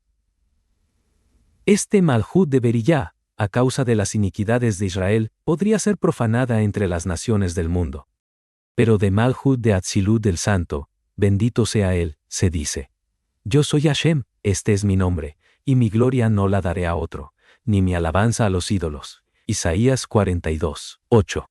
Este Malhut de Beriyá, a causa de las iniquidades de Israel, podría ser profanada entre las naciones del mundo. Pero de Malhut de Atzilut del Santo, bendito sea él, se dice: Yo soy Hashem, este es mi nombre, y mi gloria no la daré a otro, ni mi alabanza a los ídolos. Isaías 42, 8.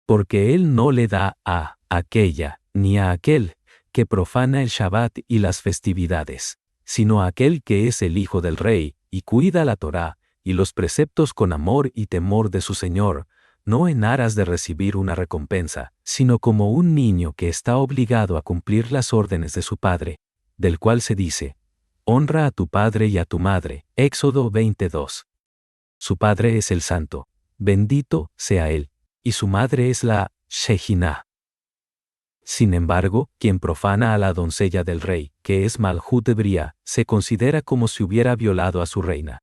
Porque él no le da a aquella, ni a aquel, que profana el Shabbat y las festividades, sino a aquel que es el hijo del rey, y cuida la Torá, y los preceptos con amor y temor de su Señor, no en aras de recibir una recompensa, sino como un niño que está obligado a cumplir las órdenes de su padre, del cual se dice: honra a tu padre y a tu madre. Éxodo 22. Su padre es el santo, bendito sea él, y su madre es la Shejiná. Sin embargo, quien profana a la doncella del rey, que es Malhut de Bria, se considera como si hubiera violado a su reina.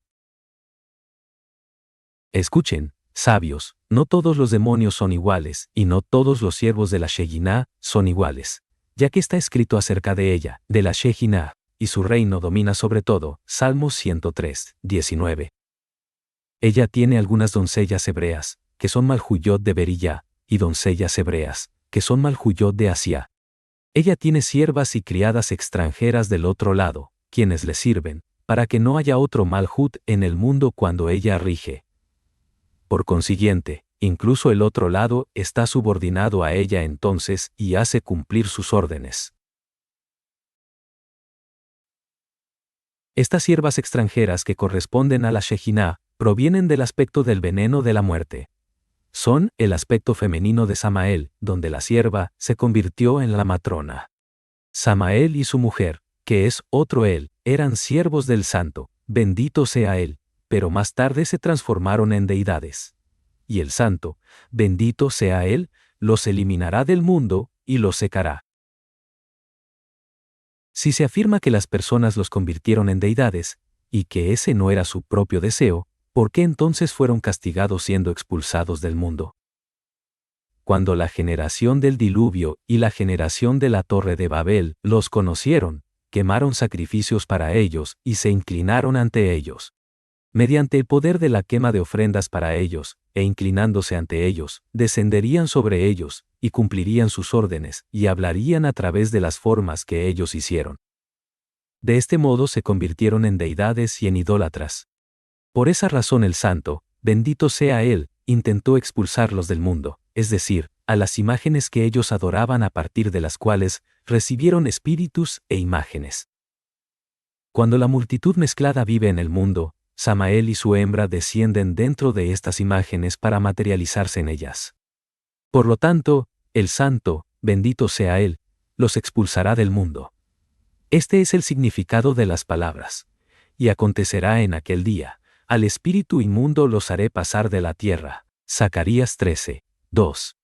Escuchen, sabios, no todos los demonios son iguales, y no todos los siervos de la Shejiná son iguales, ya que está escrito acerca de ella, de la Shejiná, y su reino domina sobre todo. Salmos 103, 19. Ella tiene algunas doncellas hebreas, que son Malhuyot de Beriyá, y doncellas hebreas, que son Malhuyot de Asia. Ella tiene siervas y criadas extranjeras del otro lado, quienes le sirven, para que no haya otro Malhut en el mundo cuando ella rige. Por consiguiente, incluso el otro lado está subordinado a ella entonces y hace cumplir sus órdenes. Estas siervas extranjeras que corresponden a la Shejiná provienen del aspecto del veneno de la muerte. Son el aspecto femenino de Samael, donde la sierva se convirtió en la matrona. Samael y su mujer, que es otro él, eran siervos del Santo, bendito sea él, pero más tarde se transformaron en deidades. Y el Santo, bendito sea él, los eliminará del mundo y los secará. Si se afirma que las personas los convirtieron en deidades, y que ese no era su propio deseo, ¿por qué entonces fueron castigados siendo expulsados del mundo? Cuando la generación del diluvio y la generación de la torre de Babel los conocieron, quemaron sacrificios para ellos y se inclinaron ante ellos. Mediante el poder de la quema de ofrendas para ellos, e inclinándose ante ellos, descenderían sobre ellos, y cumplirían sus órdenes, y hablarían a través de las formas que ellos hicieron. De este modo se convirtieron en deidades y en idólatras. Por esa razón el Santo, bendito sea él, intentó expulsarlos del mundo, es decir, a las imágenes que ellos adoraban a partir de las cuales recibieron espíritus e imágenes. Cuando la multitud mezclada vive en el mundo, Samael y su hembra descienden dentro de estas imágenes para materializarse en ellas. Por lo tanto, el Santo, bendito sea él, los expulsará del mundo. Este es el significado de las palabras. Y acontecerá en aquel día, al espíritu inmundo los haré pasar de la tierra. Zacarías 13, 2.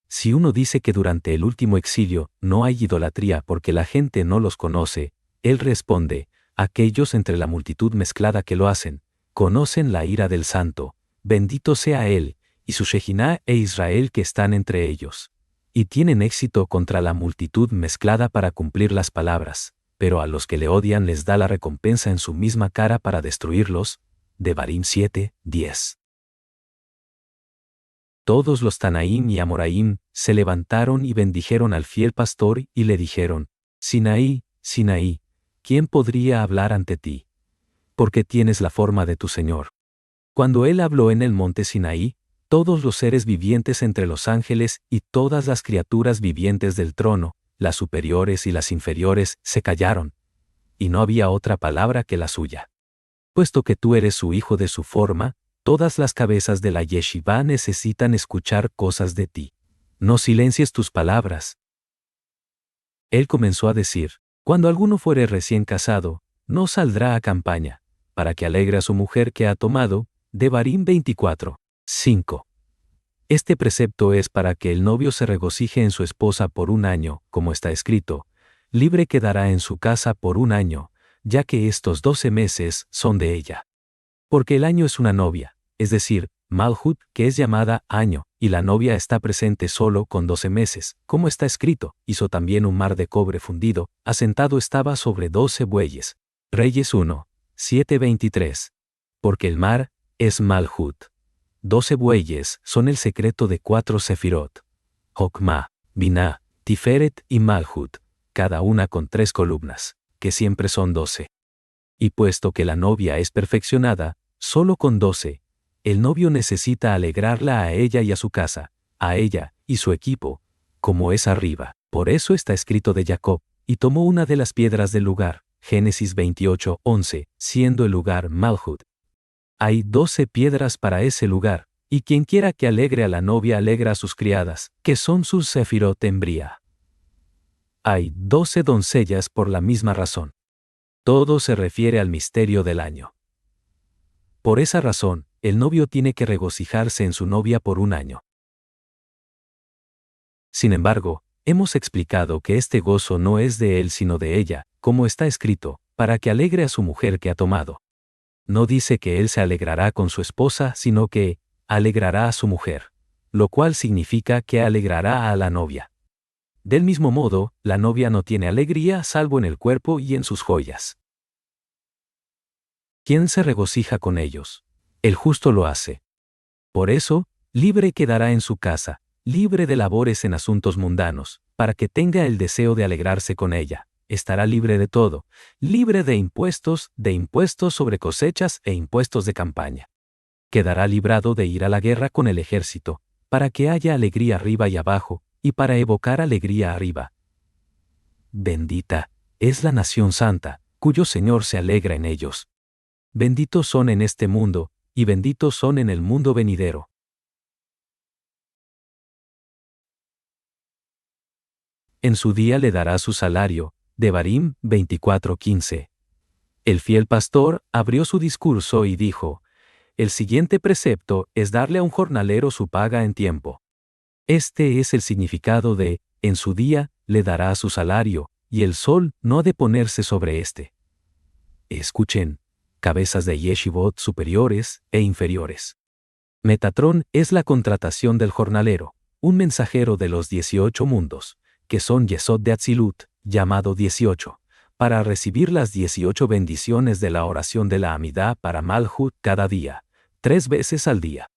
Si uno dice que durante el último exilio no hay idolatría porque la gente no los conoce, él responde: aquellos entre la multitud mezclada que lo hacen, conocen la ira del Santo, bendito sea él, y su Shejiná e Israel que están entre ellos. Y tienen éxito contra la multitud mezclada para cumplir las palabras, pero a los que le odian les da la recompensa en su misma cara para destruirlos. Devarim 7, 10. Todos los Tanaim y Amoraim se levantaron y bendijeron al fiel pastor y le dijeron: Sinaí, Sinaí, ¿quién podría hablar ante ti? Porque tienes la forma de tu Señor. Cuando él habló en el monte Sinaí, todos los seres vivientes entre los ángeles y todas las criaturas vivientes del trono, las superiores y las inferiores, se callaron, y no había otra palabra que la suya. Puesto que tú eres su hijo de su forma, todas las cabezas de la yeshivá necesitan escuchar cosas de ti. No silencies tus palabras. Él comenzó a decir, cuando alguno fuere recién casado, no saldrá a campaña, para que alegre a su mujer que ha tomado. Devarim 24, 5. Este precepto es para que el novio se regocije en su esposa por un año, como está escrito, libre quedará en su casa por un año, ya que estos 12 meses son de ella. Porque el año es una novia, es decir, Malhut, que es llamada año, y la novia está presente solo con 12 meses, como está escrito, hizo también un mar de cobre fundido, asentado estaba sobre 12 bueyes. Reyes 1, 7:23. Porque el mar es Malhut. 12 bueyes son el secreto de 4 sefirot. Jokma, Binah, Tiferet y Malhut, cada una con 3 columnas, que siempre son 12. Y puesto que la novia es perfeccionada, solo con 12, el novio necesita alegrarla a ella y a su casa, a ella y su equipo, como es arriba. Por eso está escrito de Jacob, y tomó una de las piedras del lugar, Génesis 28:11, siendo el lugar Malhut. Hay 12 piedras para ese lugar, y quien quiera que alegre a la novia alegra a sus criadas, que son sus sefirot en Bría. Hay 12 doncellas por la misma razón. Todo se refiere al misterio del año. Por esa razón, el novio tiene que regocijarse en su novia por un año. Sin embargo, hemos explicado que este gozo no es de él sino de ella, como está escrito, para que alegre a su mujer que ha tomado. No dice que él se alegrará con su esposa, sino que alegrará a su mujer, lo cual significa que alegrará a la novia. Del mismo modo, la novia no tiene alegría salvo en el cuerpo y en sus joyas. ¿Quién se regocija con ellos? El justo lo hace. Por eso, libre quedará en su casa, libre de labores en asuntos mundanos, para que tenga el deseo de alegrarse con ella. Estará libre de todo, libre de impuestos sobre cosechas e impuestos de campaña. Quedará librado de ir a la guerra con el ejército, para que haya alegría arriba y abajo, y para evocar alegría arriba. Bendita es la nación santa, cuyo Señor se alegra en ellos. Benditos son en este mundo, y benditos son en el mundo venidero. En su día le dará su salario. Devarim 24:15. El fiel pastor abrió su discurso y dijo, el siguiente precepto es darle a un jornalero su paga en tiempo. Este es el significado de, en su día, le dará su salario, y el sol no ha de ponerse sobre éste. Escuchen, cabezas de yeshivot superiores e inferiores. Metatrón es la contratación del jornalero, un mensajero de los 18 mundos, que son Yesod de Atzilut, llamado 18, para recibir las 18 bendiciones de la oración de la Amidá para Malhut cada día, 3 veces al día.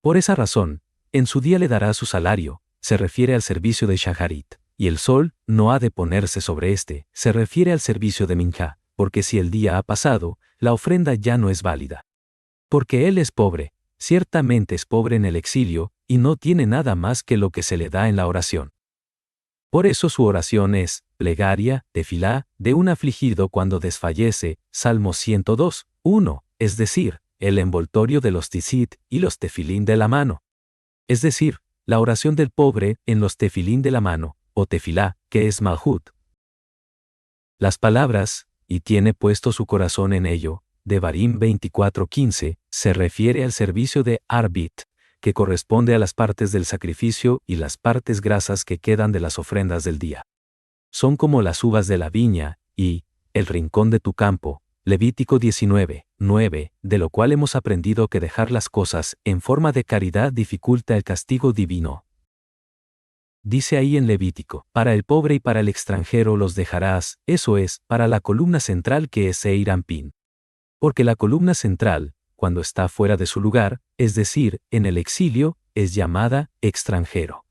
Por esa razón, en su día le dará su salario, se refiere al servicio de Shaharit, y el sol no ha de ponerse sobre éste, se refiere al servicio de Minjá, porque si el día ha pasado, la ofrenda ya no es válida. Porque él es pobre, ciertamente es pobre en el exilio, y no tiene nada más que lo que se le da en la oración. Por eso su oración es, plegaria, tefilá, de un afligido cuando desfallece, Salmo 102, 1, es decir, el envoltorio de los tzitzit y los tefilín de la mano. Es decir, la oración del pobre en los tefilín de la mano, o tefilá, que es Malhut. Las palabras, y tiene puesto su corazón en ello, Devarim 24:15, se refiere al servicio de Arbit, que corresponde a las partes del sacrificio y las partes grasas que quedan de las ofrendas del día. Son como las uvas de la viña, y el rincón de tu campo, Levítico 19:9, de lo cual hemos aprendido que dejar las cosas en forma de caridad dificulta el castigo divino. Dice ahí en Levítico, para el pobre y para el extranjero los dejarás, eso es, para la columna central que es Seir Anpin. Porque la columna central, cuando está fuera de su lugar, es decir, en el exilio, es llamada extranjero.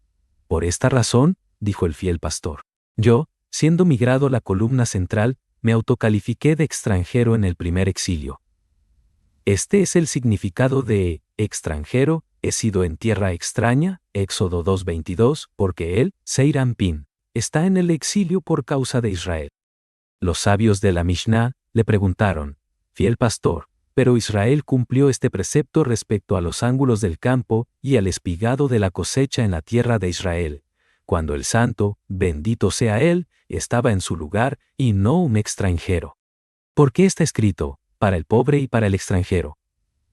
Por esta razón, dijo el fiel pastor, yo, siendo migrado la columna central, me autocalifiqué de extranjero en el primer exilio. Este es el significado de extranjero he sido en tierra extraña, Éxodo 2:22, porque él, Zeir Anpin, está en el exilio por causa de Israel. Los sabios de la Mishnah le preguntaron, fiel pastor, pero Israel cumplió este precepto respecto a los ángulos del campo y al espigado de la cosecha en la tierra de Israel, cuando el santo, bendito sea él, estaba en su lugar y no un extranjero. ¿Por qué está escrito, para el pobre y para el extranjero?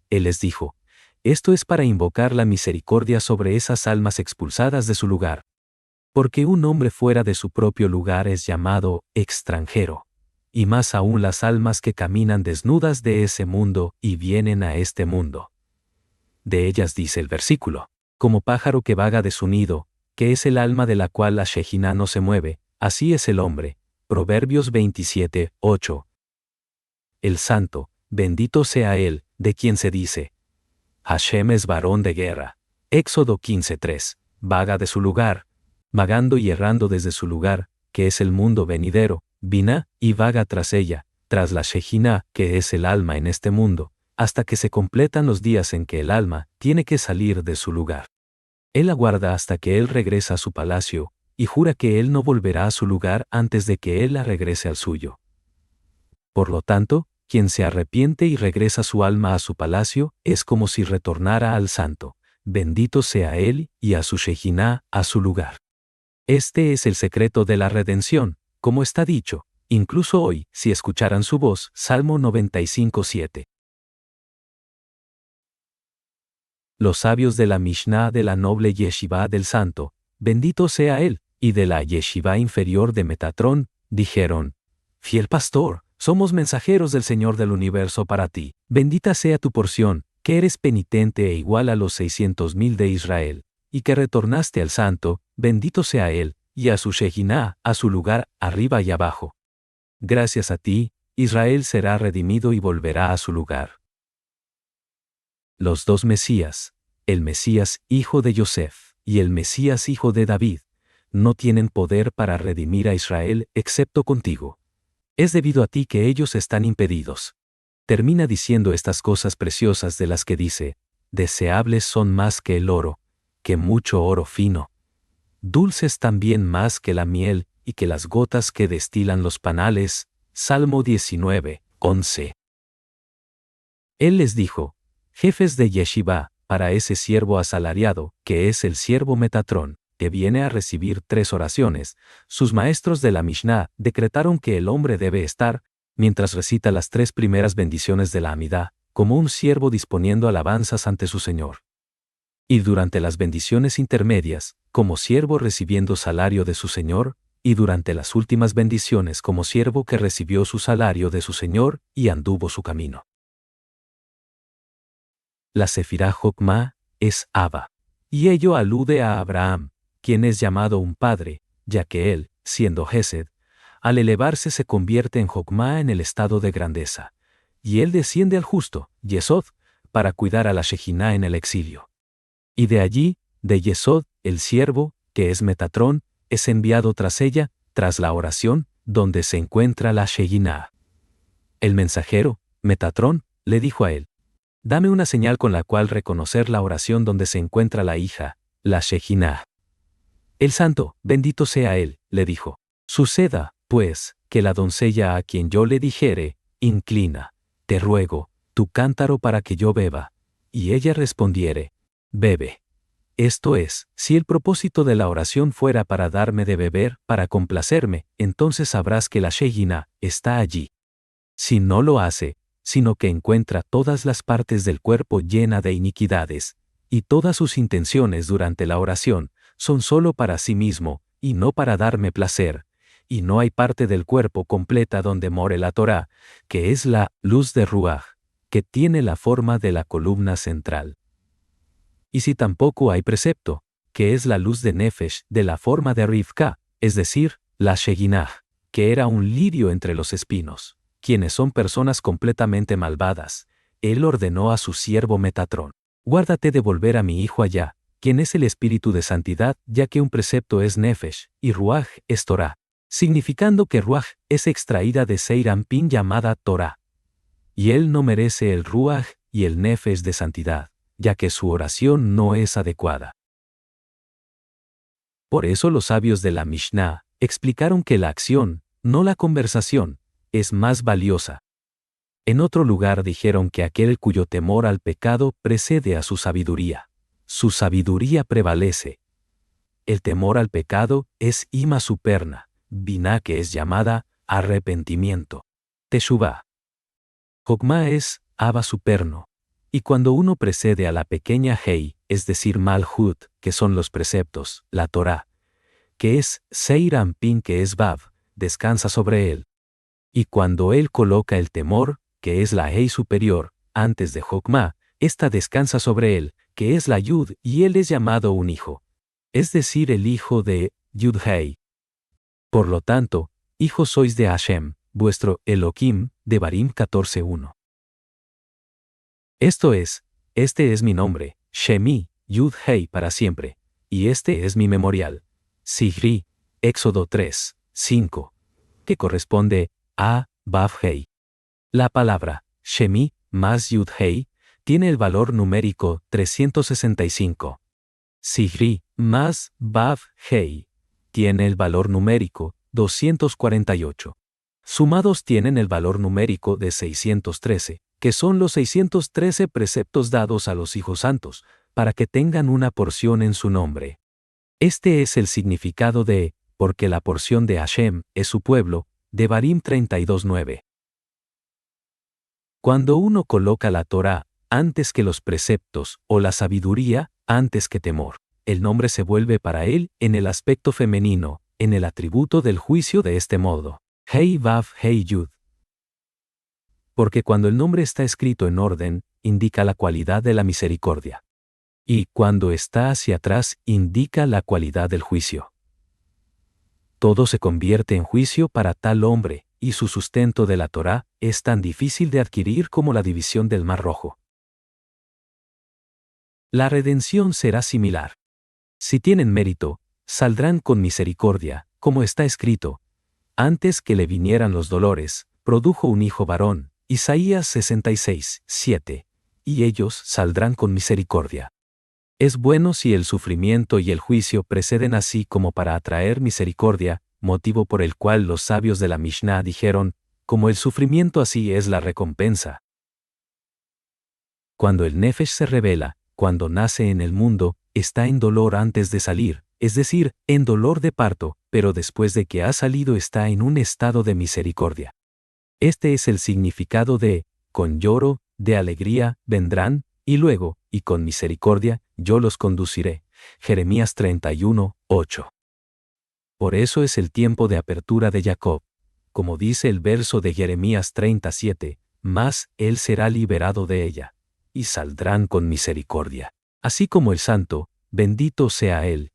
Él les dijo, esto es para invocar la misericordia sobre esas almas expulsadas de su lugar. Porque un hombre fuera de su propio lugar es llamado extranjero, y más aún las almas que caminan desnudas de ese mundo y vienen a este mundo. De ellas dice el versículo, como pájaro que vaga de su nido, que es el alma de la cual la Shejina no se mueve, así es el hombre. Proverbios 27:8. El santo, bendito sea él, de quien se dice, Hashem es varón de guerra. Éxodo 15:3, vaga de su lugar, vagando y errando desde su lugar, que es el mundo venidero, Binah, y vaga tras ella, tras la Shejina, que es el alma en este mundo, hasta que se completan los días en que el alma tiene que salir de su lugar. Él aguarda hasta que él regresa a su palacio, y jura que él no volverá a su lugar antes de que él la regrese al suyo. Por lo tanto, quien se arrepiente y regresa su alma a su palacio, es como si retornara al santo, bendito sea él, y a su Shejina, a su lugar. Este es el secreto de la redención, como está dicho, incluso hoy, si escucharan su voz, Salmo 95:7. Los sabios de la Mishnah de la noble Yeshiva del santo, bendito sea él, y de la Yeshiva inferior de Metatrón, dijeron, fiel pastor, somos mensajeros del Señor del universo para ti, bendita sea tu porción, que eres penitente e igual a los 600,000 de Israel, y que retornaste al santo, bendito sea él, y a su Shejina, a su lugar, arriba y abajo. Gracias a ti, Israel será redimido y volverá a su lugar. Los dos Mesías, el Mesías hijo de Yosef y el Mesías hijo de David, no tienen poder para redimir a Israel excepto contigo. Es debido a ti que ellos están impedidos. Termina diciendo estas cosas preciosas de las que dice, deseables son más que el oro, que mucho oro fino. Dulces también más que la miel y que las gotas que destilan los panales. Salmo 19:11. Él les dijo, jefes de Yeshiva, para ese siervo asalariado, que es el siervo Metatrón, que viene a recibir 3 oraciones, sus maestros de la Mishnah decretaron que el hombre debe estar, mientras recita las 3 primeras bendiciones de la Amidá, como un siervo disponiendo alabanzas ante su Señor. Y durante las bendiciones intermedias, como siervo recibiendo salario de su Señor, y durante las últimas bendiciones como siervo que recibió su salario de su Señor y anduvo su camino. La Sefirá Jokmá es Abba, y ello alude a Abraham, quien es llamado un padre, ya que él, siendo Gesed, al elevarse se convierte en Jokmá en el estado de grandeza, y él desciende al justo, Yesod, para cuidar a la Shejina en el exilio. Y de allí, de Yesod, el siervo, que es Metatrón, es enviado tras ella, tras la oración, donde se encuentra la Shejina. El mensajero, Metatrón, le dijo a él, dame una señal con la cual reconocer la oración donde se encuentra la hija, la Shejina. El santo, bendito sea él, le dijo, suceda, pues, que la doncella a quien yo le dijere, inclina, te ruego, tu cántaro para que yo beba, y ella respondiere, bebe. Esto es, si el propósito de la oración fuera para darme de beber, para complacerme, entonces sabrás que la Shejina está allí. Si no lo hace, sino que encuentra todas las partes del cuerpo llena de iniquidades, y todas sus intenciones durante la oración son solo para sí mismo, y no para darme placer, y no hay parte del cuerpo completa donde more la Torá, que es la luz de Ruach, que tiene la forma de la columna central. Y si tampoco hay precepto, que es la luz de Nefesh de la forma de Rivka, es decir, la Sheginah, que era un lirio entre los espinos, quienes son personas completamente malvadas, él ordenó a su siervo Metatrón, guárdate de volver a mi hijo allá, quien es el espíritu de santidad, ya que un precepto es Nefesh, y Ruach es Torah, significando que Ruach es extraída de Zeir Anpin llamada Torah. Y él no merece el Ruach y el Nefesh de santidad, ya que su oración no es adecuada. Por eso los sabios de la Mishnah explicaron que la acción, no la conversación, es más valiosa. En otro lugar dijeron que aquel cuyo temor al pecado precede a su sabiduría prevalece. El temor al pecado es ima superna, biná que es llamada arrepentimiento. Teshuvá. Jokmá es aba superno. Y cuando uno precede a la pequeña hei, es decir malhut, que son los preceptos, la Torá, que es seir ampin que es vav, descansa sobre él. Y cuando él coloca el temor, que es la hei superior, antes de Jokmá, ésta descansa sobre él, que es la yud, y él es llamado un hijo. Es decir, el hijo de Yud-Hei. Por lo tanto, hijos sois de Hashem, vuestro Elohim, Devarim 14:1. Esto es, este es mi nombre, Shemi, Yud-Hei para siempre, y este es mi memorial, Sigri, Éxodo 3:5, que corresponde a Vav-Hei. La palabra Shemi más Yud-Hei tiene el valor numérico 365. Sigri más Vav-Hei tiene el valor numérico 248. Sumados tienen el valor numérico de 613, que son los 613 preceptos dados a los hijos santos, para que tengan una porción en su nombre. Este es el significado de, porque la porción de Hashem es su pueblo, Devarim 32:9. Cuando uno coloca la Torá antes que los preceptos o la sabiduría antes que temor, el nombre se vuelve para él en el aspecto femenino, en el atributo del juicio de este modo. Hei Vav Hei Yud. Porque cuando el nombre está escrito en orden, indica la cualidad de la misericordia. Y cuando está hacia atrás, indica la cualidad del juicio. Todo se convierte en juicio para tal hombre, y su sustento de la Torá es tan difícil de adquirir como la división del Mar Rojo. La redención será similar. Si tienen mérito, saldrán con misericordia, como está escrito. Antes que le vinieran los dolores, produjo un hijo varón, Isaías 66:7, y ellos saldrán con misericordia. Es bueno si el sufrimiento y el juicio preceden así como para atraer misericordia, motivo por el cual los sabios de la Mishnah dijeron, como el sufrimiento así es la recompensa. Cuando el Nefesh se revela, cuando nace en el mundo, está en dolor antes de salir, es decir, en dolor de parto, pero después de que ha salido está en un estado de misericordia. Este es el significado de, con lloro, de alegría, vendrán, y luego, y con misericordia, yo los conduciré. Jeremías 31:8. Por eso es el tiempo de apertura de Jacob. Como dice el verso de Jeremías 37, mas él será liberado de ella, y saldrán con misericordia. Así como el santo, bendito sea él,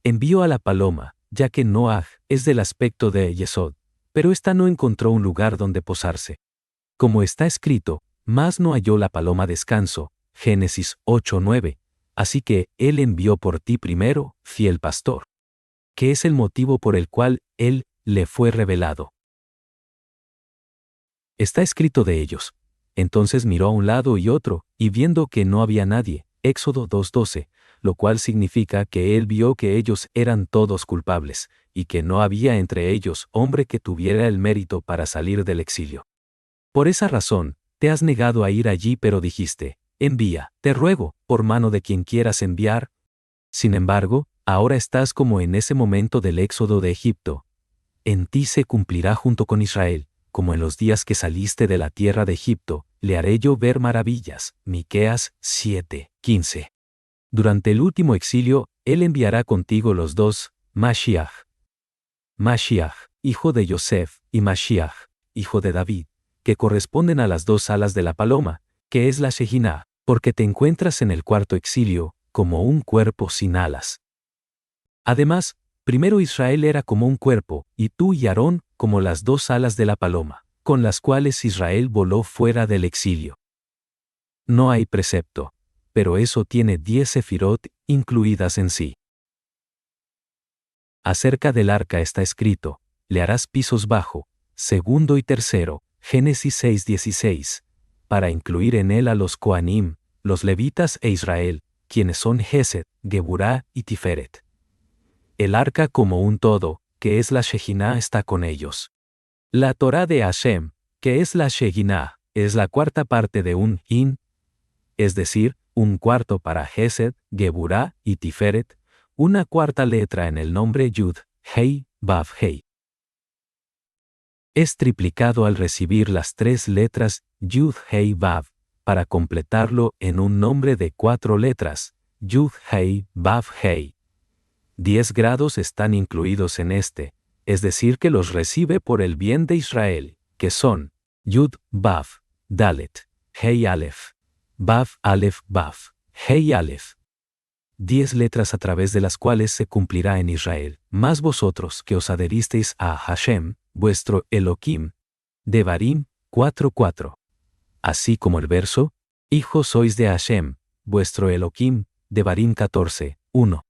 envió a la paloma, ya que Noaj es del aspecto de Yesod, pero ésta no encontró un lugar donde posarse. Como está escrito, mas no halló la paloma descanso, Génesis 8:9, así que él envió por ti primero, fiel pastor. Que es el motivo por el cual él le fue revelado. Está escrito de ellos. Entonces miró a un lado y otro, y viendo que no había nadie, Éxodo 2:12, lo cual significa que él vio que ellos eran todos culpables, y que no había entre ellos hombre que tuviera el mérito para salir del exilio. Por esa razón, te has negado a ir allí, pero dijiste, envía, te ruego, por mano de quien quieras enviar. Sin embargo, ahora estás como en ese momento del éxodo de Egipto. En ti se cumplirá junto con Israel, como en los días que saliste de la tierra de Egipto, le haré yo ver maravillas. Miqueas 7:15. Durante el último exilio, él enviará contigo los dos, Mashiach, hijo de Yosef, y Mashiach, hijo de David, que corresponden a las dos alas de la paloma, que es la Shejiná, porque te encuentras en el cuarto exilio, como un cuerpo sin alas. Además, primero Israel era como un cuerpo, y tú y Aarón como las dos alas de la paloma, con las cuales Israel voló fuera del exilio. No hay precepto, pero eso tiene 10 sefirot incluidas en sí. Acerca del arca está escrito, le harás pisos bajo, segundo y tercero, Génesis 6:16, para incluir en él a los Coanim, los levitas e Israel, quienes son Gesed, Geburá y Tiferet. El arca como un todo, que es la Shejiná, está con ellos. La Torá de Hashem, que es la Shejiná, es la cuarta parte de un hin, es decir, un cuarto para Gesed, Geburá y Tiferet, una cuarta letra en el nombre Yud, Hei, Vav, Hei. Es triplicado al recibir las tres letras Yud, Hei, Vav, para completarlo en un nombre de 4 letras, Yud, Hei, Vav, Hei. 10 grados están incluidos en este, es decir que los recibe por el bien de Israel, que son Yud, Vav, Dalet, Hei, Aleph, Vav, Aleph, Vav, Hei, Aleph. 10 letras a través de las cuales se cumplirá en Israel, más vosotros que os adheristeis a Hashem, vuestro Elohim. Devarim 4:4. Así como el verso, hijos sois de Hashem, vuestro Elohim, Devarim 14:1.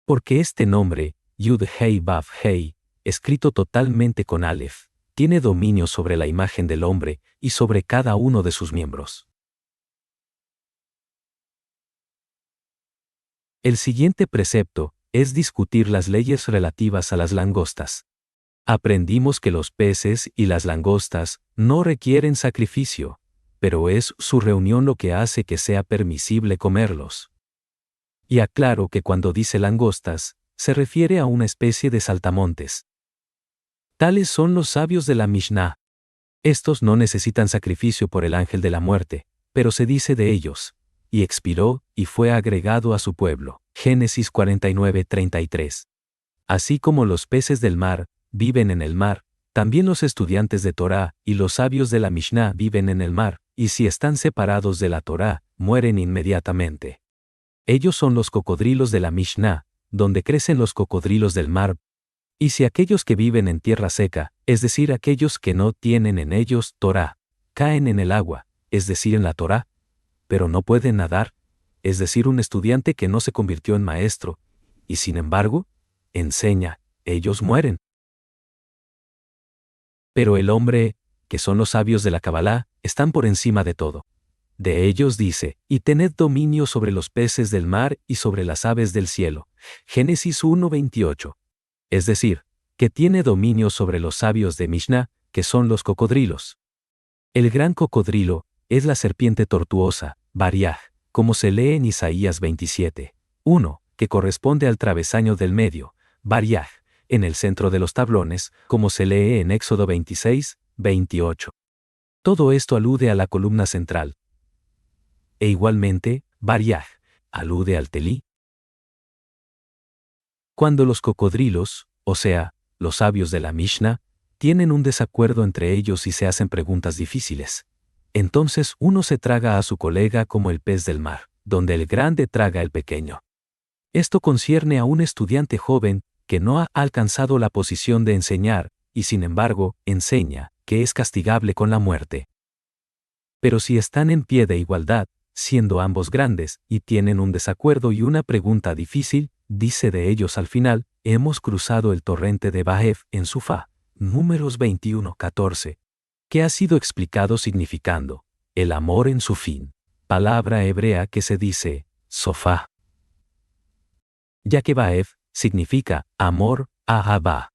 Porque este nombre, Yud Hei Vav Hei, escrito totalmente con Aleph, tiene dominio sobre la imagen del hombre y sobre cada uno de sus miembros. El siguiente precepto es discutir las leyes relativas a las langostas. Aprendimos que los peces y las langostas no requieren sacrificio, pero es su reunión lo que hace que sea permisible comerlos. Y aclaro que cuando dice langostas, se refiere a una especie de saltamontes. Tales son los sabios de la Mishnah. Estos no necesitan sacrificio por el ángel de la muerte, pero se dice de ellos, y expiró, y fue agregado a su pueblo. Génesis 49:33. Así como los peces del mar viven en el mar, también los estudiantes de Torá y los sabios de la Mishnah viven en el mar, y si están separados de la Torá, mueren inmediatamente. Ellos son los cocodrilos de la Mishnah, donde crecen los cocodrilos del mar. Y si aquellos que viven en tierra seca, es decir, aquellos que no tienen en ellos Torá, caen en el agua, es decir, en la Torá, pero no pueden nadar, es decir, un estudiante que no se convirtió en maestro, y sin embargo, enseña, ellos mueren. Pero el hombre, que son los sabios de la Cabalá, están por encima de todo. De ellos dice, y tened dominio sobre los peces del mar y sobre las aves del cielo. Génesis 1:28. Es decir, que tiene dominio sobre los sabios de Mishnah, que son los cocodrilos. El gran cocodrilo es la serpiente tortuosa, Bariaj, como se lee en Isaías 27:1, que corresponde al travesaño del medio, Bariaj, en el centro de los tablones, como se lee en Éxodo 26:28. Todo esto alude a la columna central. E igualmente, Bariaj, alude al telí. Cuando los cocodrilos, o sea, los sabios de la Mishnah, tienen un desacuerdo entre ellos y se hacen preguntas difíciles, entonces uno se traga a su colega como el pez del mar, donde el grande traga al pequeño. Esto concierne a un estudiante joven que no ha alcanzado la posición de enseñar, y sin embargo, enseña, que es castigable con la muerte. Pero si están en pie de igualdad, siendo ambos grandes, y tienen un desacuerdo y una pregunta difícil, dice de ellos al final, hemos cruzado el torrente de Bahef en Sufá, Números 21:14, que ha sido explicado significando, el amor en su fin, palabra hebrea que se dice, sofá. Ya que Bahef significa amor, ahabá.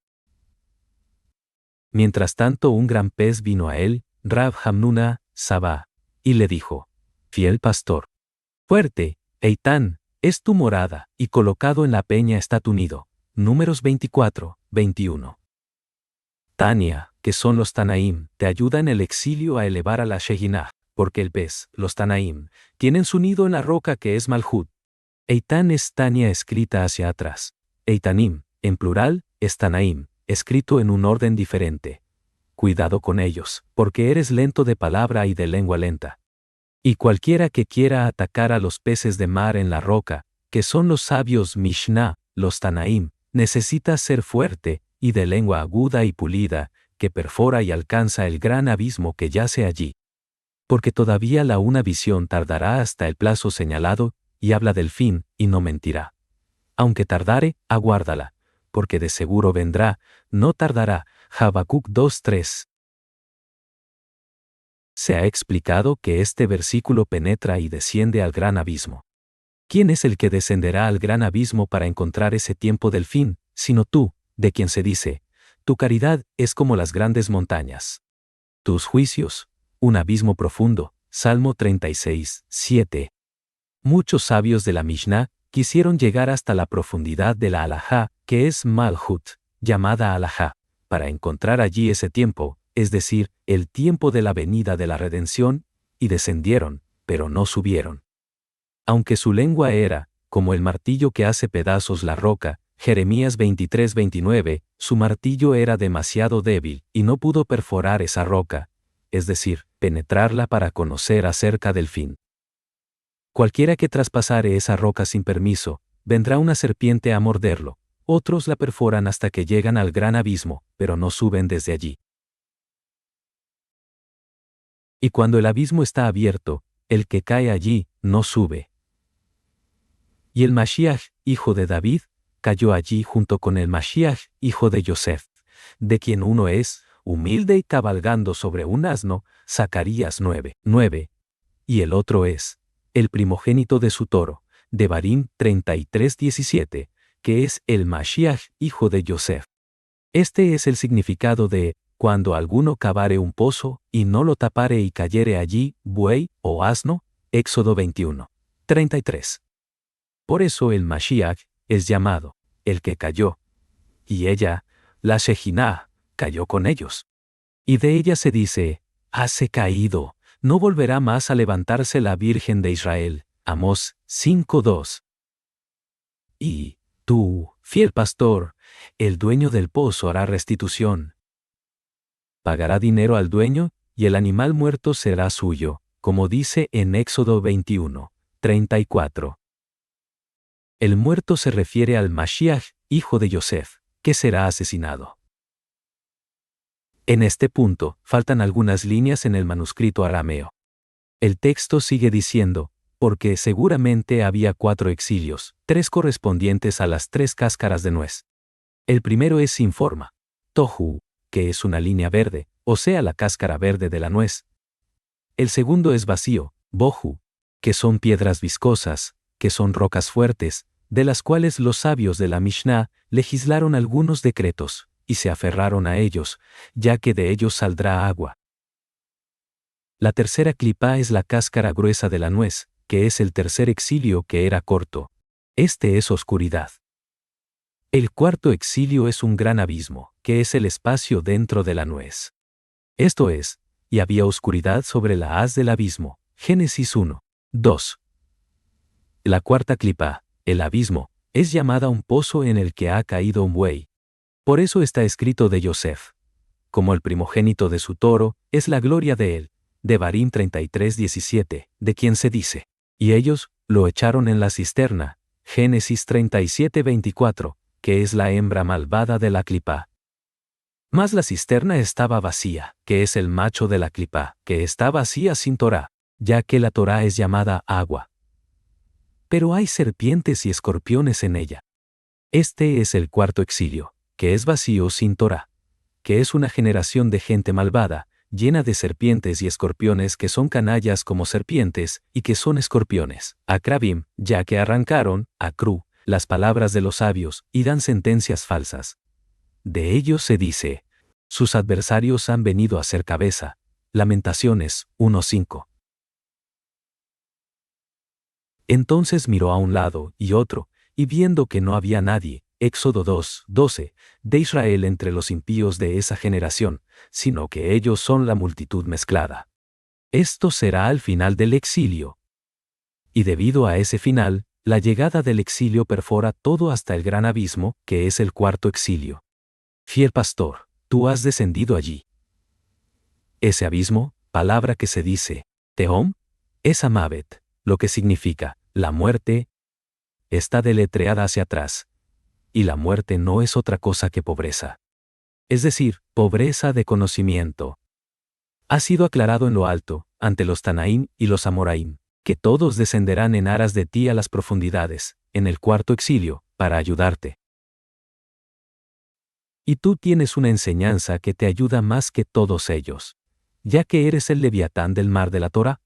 Mientras tanto un gran pez vino a él, Rab Hamnuna, Sabá, y le dijo, fiel pastor, fuerte, Eitán, es tu morada, y colocado en la peña está tu nido. Números 24:21. Tania, que son los Tanaim, te ayuda en el exilio a elevar a la Sheginah, porque el pez, los Tanaim, tienen su nido en la roca que es Malhut. Eitán es Tania escrita hacia atrás. Eitanim, en plural, es Tanaim, escrito en un orden diferente. Cuidado con ellos, porque eres lento de palabra y de lengua lenta. Y cualquiera que quiera atacar a los peces de mar en la roca, que son los sabios Mishnah, los Tanaim, necesita ser fuerte, y de lengua aguda y pulida, que perfora y alcanza el gran abismo que yace allí. Porque todavía una visión tardará hasta el plazo señalado, y habla del fin, y no mentirá. Aunque tardare, aguárdala, porque de seguro vendrá, no tardará. Habacuc 2:3. Se ha explicado que este versículo penetra y desciende al gran abismo. ¿Quién es el que descenderá al gran abismo para encontrar ese tiempo del fin, sino tú, de quien se dice, tu caridad es como las grandes montañas? Tus juicios, un abismo profundo. Salmo 36, 7. Muchos sabios de la Mishnah quisieron llegar hasta la profundidad de la Alajá, que es Malhut, llamada Alajá, para encontrar allí ese tiempo, es decir, el tiempo de la venida de la redención, y descendieron, pero no subieron. Aunque su lengua era, como el martillo que hace pedazos la roca, Jeremías 23:29, su martillo era demasiado débil y no pudo perforar esa roca, es decir, penetrarla para conocer acerca del fin. Cualquiera que traspasare esa roca sin permiso, vendrá una serpiente a morderlo. Otros la perforan hasta que llegan al gran abismo, pero no suben desde allí. Y cuando el abismo está abierto, el que cae allí no sube. Y el Mashiach, hijo de David, cayó allí junto con el Mashiach, hijo de Yosef, de quien uno es, humilde y cabalgando sobre un asno, Zacarías 9:9, y el otro es, el primogénito de su toro, Devarim 33:17, que es el Mashiach, hijo de Yosef. Este es el significado de, cuando alguno cavare un pozo, y no lo tapare y cayere allí, buey o asno, Éxodo 21:33. Por eso el Mashiach es llamado, el que cayó. Y ella, la Shejinah, cayó con ellos. Y de ella se dice, hase caído, no volverá más a levantarse la Virgen de Israel. Amós 5:2. Y tú, fiel pastor, el dueño del pozo hará restitución. Pagará dinero al dueño, y el animal muerto será suyo, como dice en Éxodo 21:34. El muerto se refiere al Mashiach, hijo de Yosef, que será asesinado. En este punto, faltan algunas líneas en el manuscrito arameo. El texto sigue diciendo, porque seguramente había 4 exilios, 3 correspondientes a las 3 cáscaras de nuez. El primero es sin forma, tohu, que es una línea verde, o sea la cáscara verde de la nuez. El segundo es vacío, bohu, que son piedras viscosas, que son rocas fuertes, de las cuales los sabios de la Mishnah legislaron algunos decretos, y se aferraron a ellos, ya que de ellos saldrá agua. La tercera clipá es la cáscara gruesa de la nuez, que es el tercer exilio que era corto. Este es oscuridad. El cuarto exilio es un gran abismo, que es el espacio dentro de la nuez. Esto es, y había oscuridad sobre la haz del abismo. Génesis 1:2. La cuarta clipá, el abismo, es llamada un pozo en el que ha caído un buey. Por eso está escrito de Yosef. Como el primogénito de su toro, es la gloria de él. Devarim 33:17, de quien se dice, y ellos lo echaron en la cisterna. Génesis 37:24, que es la hembra malvada de la clipá. Mas la cisterna estaba vacía, que es el macho de la clipá, que está vacía sin Torá, ya que la Torá es llamada agua. Pero hay serpientes y escorpiones en ella. Este es el cuarto exilio, que es vacío sin Torá, que es una generación de gente malvada, llena de serpientes y escorpiones que son canallas como serpientes y que son escorpiones, akrabim, ya que arrancaron, akru, las palabras de los sabios y dan sentencias falsas. De ellos se dice, sus adversarios han venido a ser cabeza. Lamentaciones 1:5. Entonces miró a un lado y otro, y viendo que no había nadie, Éxodo 2:12, de Israel entre los impíos de esa generación, sino que ellos son la multitud mezclada. Esto será al final del exilio. Y debido a ese final, la llegada del exilio perfora todo hasta el gran abismo, que es el cuarto exilio. Fiel pastor, tú has descendido allí. Ese abismo, palabra que se dice, Tehom, es Amavet, lo que significa, la muerte, está deletreada hacia atrás. Y la muerte no es otra cosa que pobreza. Es decir, pobreza de conocimiento. Ha sido aclarado en lo alto, ante los Tanaim y los Amoraim, que todos descenderán en aras de ti a las profundidades, en el cuarto exilio, para ayudarte. Y tú tienes una enseñanza que te ayuda más que todos ellos. ya que eres el Leviatán del mar de la Torá.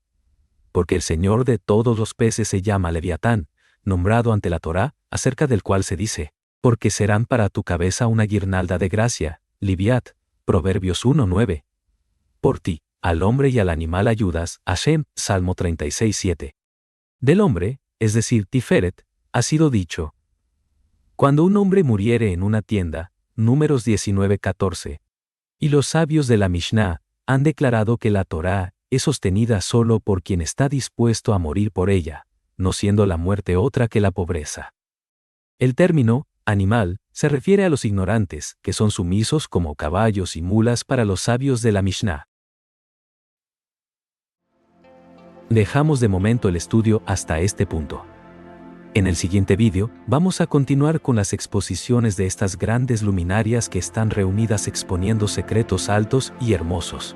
Porque el Señor de todos los peces se llama Leviatán, nombrado ante la Torá, acerca del cual se dice, porque serán para tu cabeza una guirnalda de gracia, Liviat, Proverbios 1:9. Por ti, al hombre y al animal ayudas, Hashem, Salmo 36:7. Del hombre, es decir, Tiferet, ha sido dicho, cuando un hombre muriere en una tienda, Números 19:14. Y los sabios de la Mishnah han declarado que la Torá es sostenida solo por quien está dispuesto a morir por ella, no siendo la muerte otra que la pobreza. El término, animal, se refiere a los ignorantes, que son sumisos como caballos y mulas para los sabios de la Mishnah. Dejamos de momento el estudio hasta este punto. En el siguiente vídeo, vamos a continuar con las exposiciones de estas grandes luminarias que están reunidas exponiendo secretos altos y hermosos.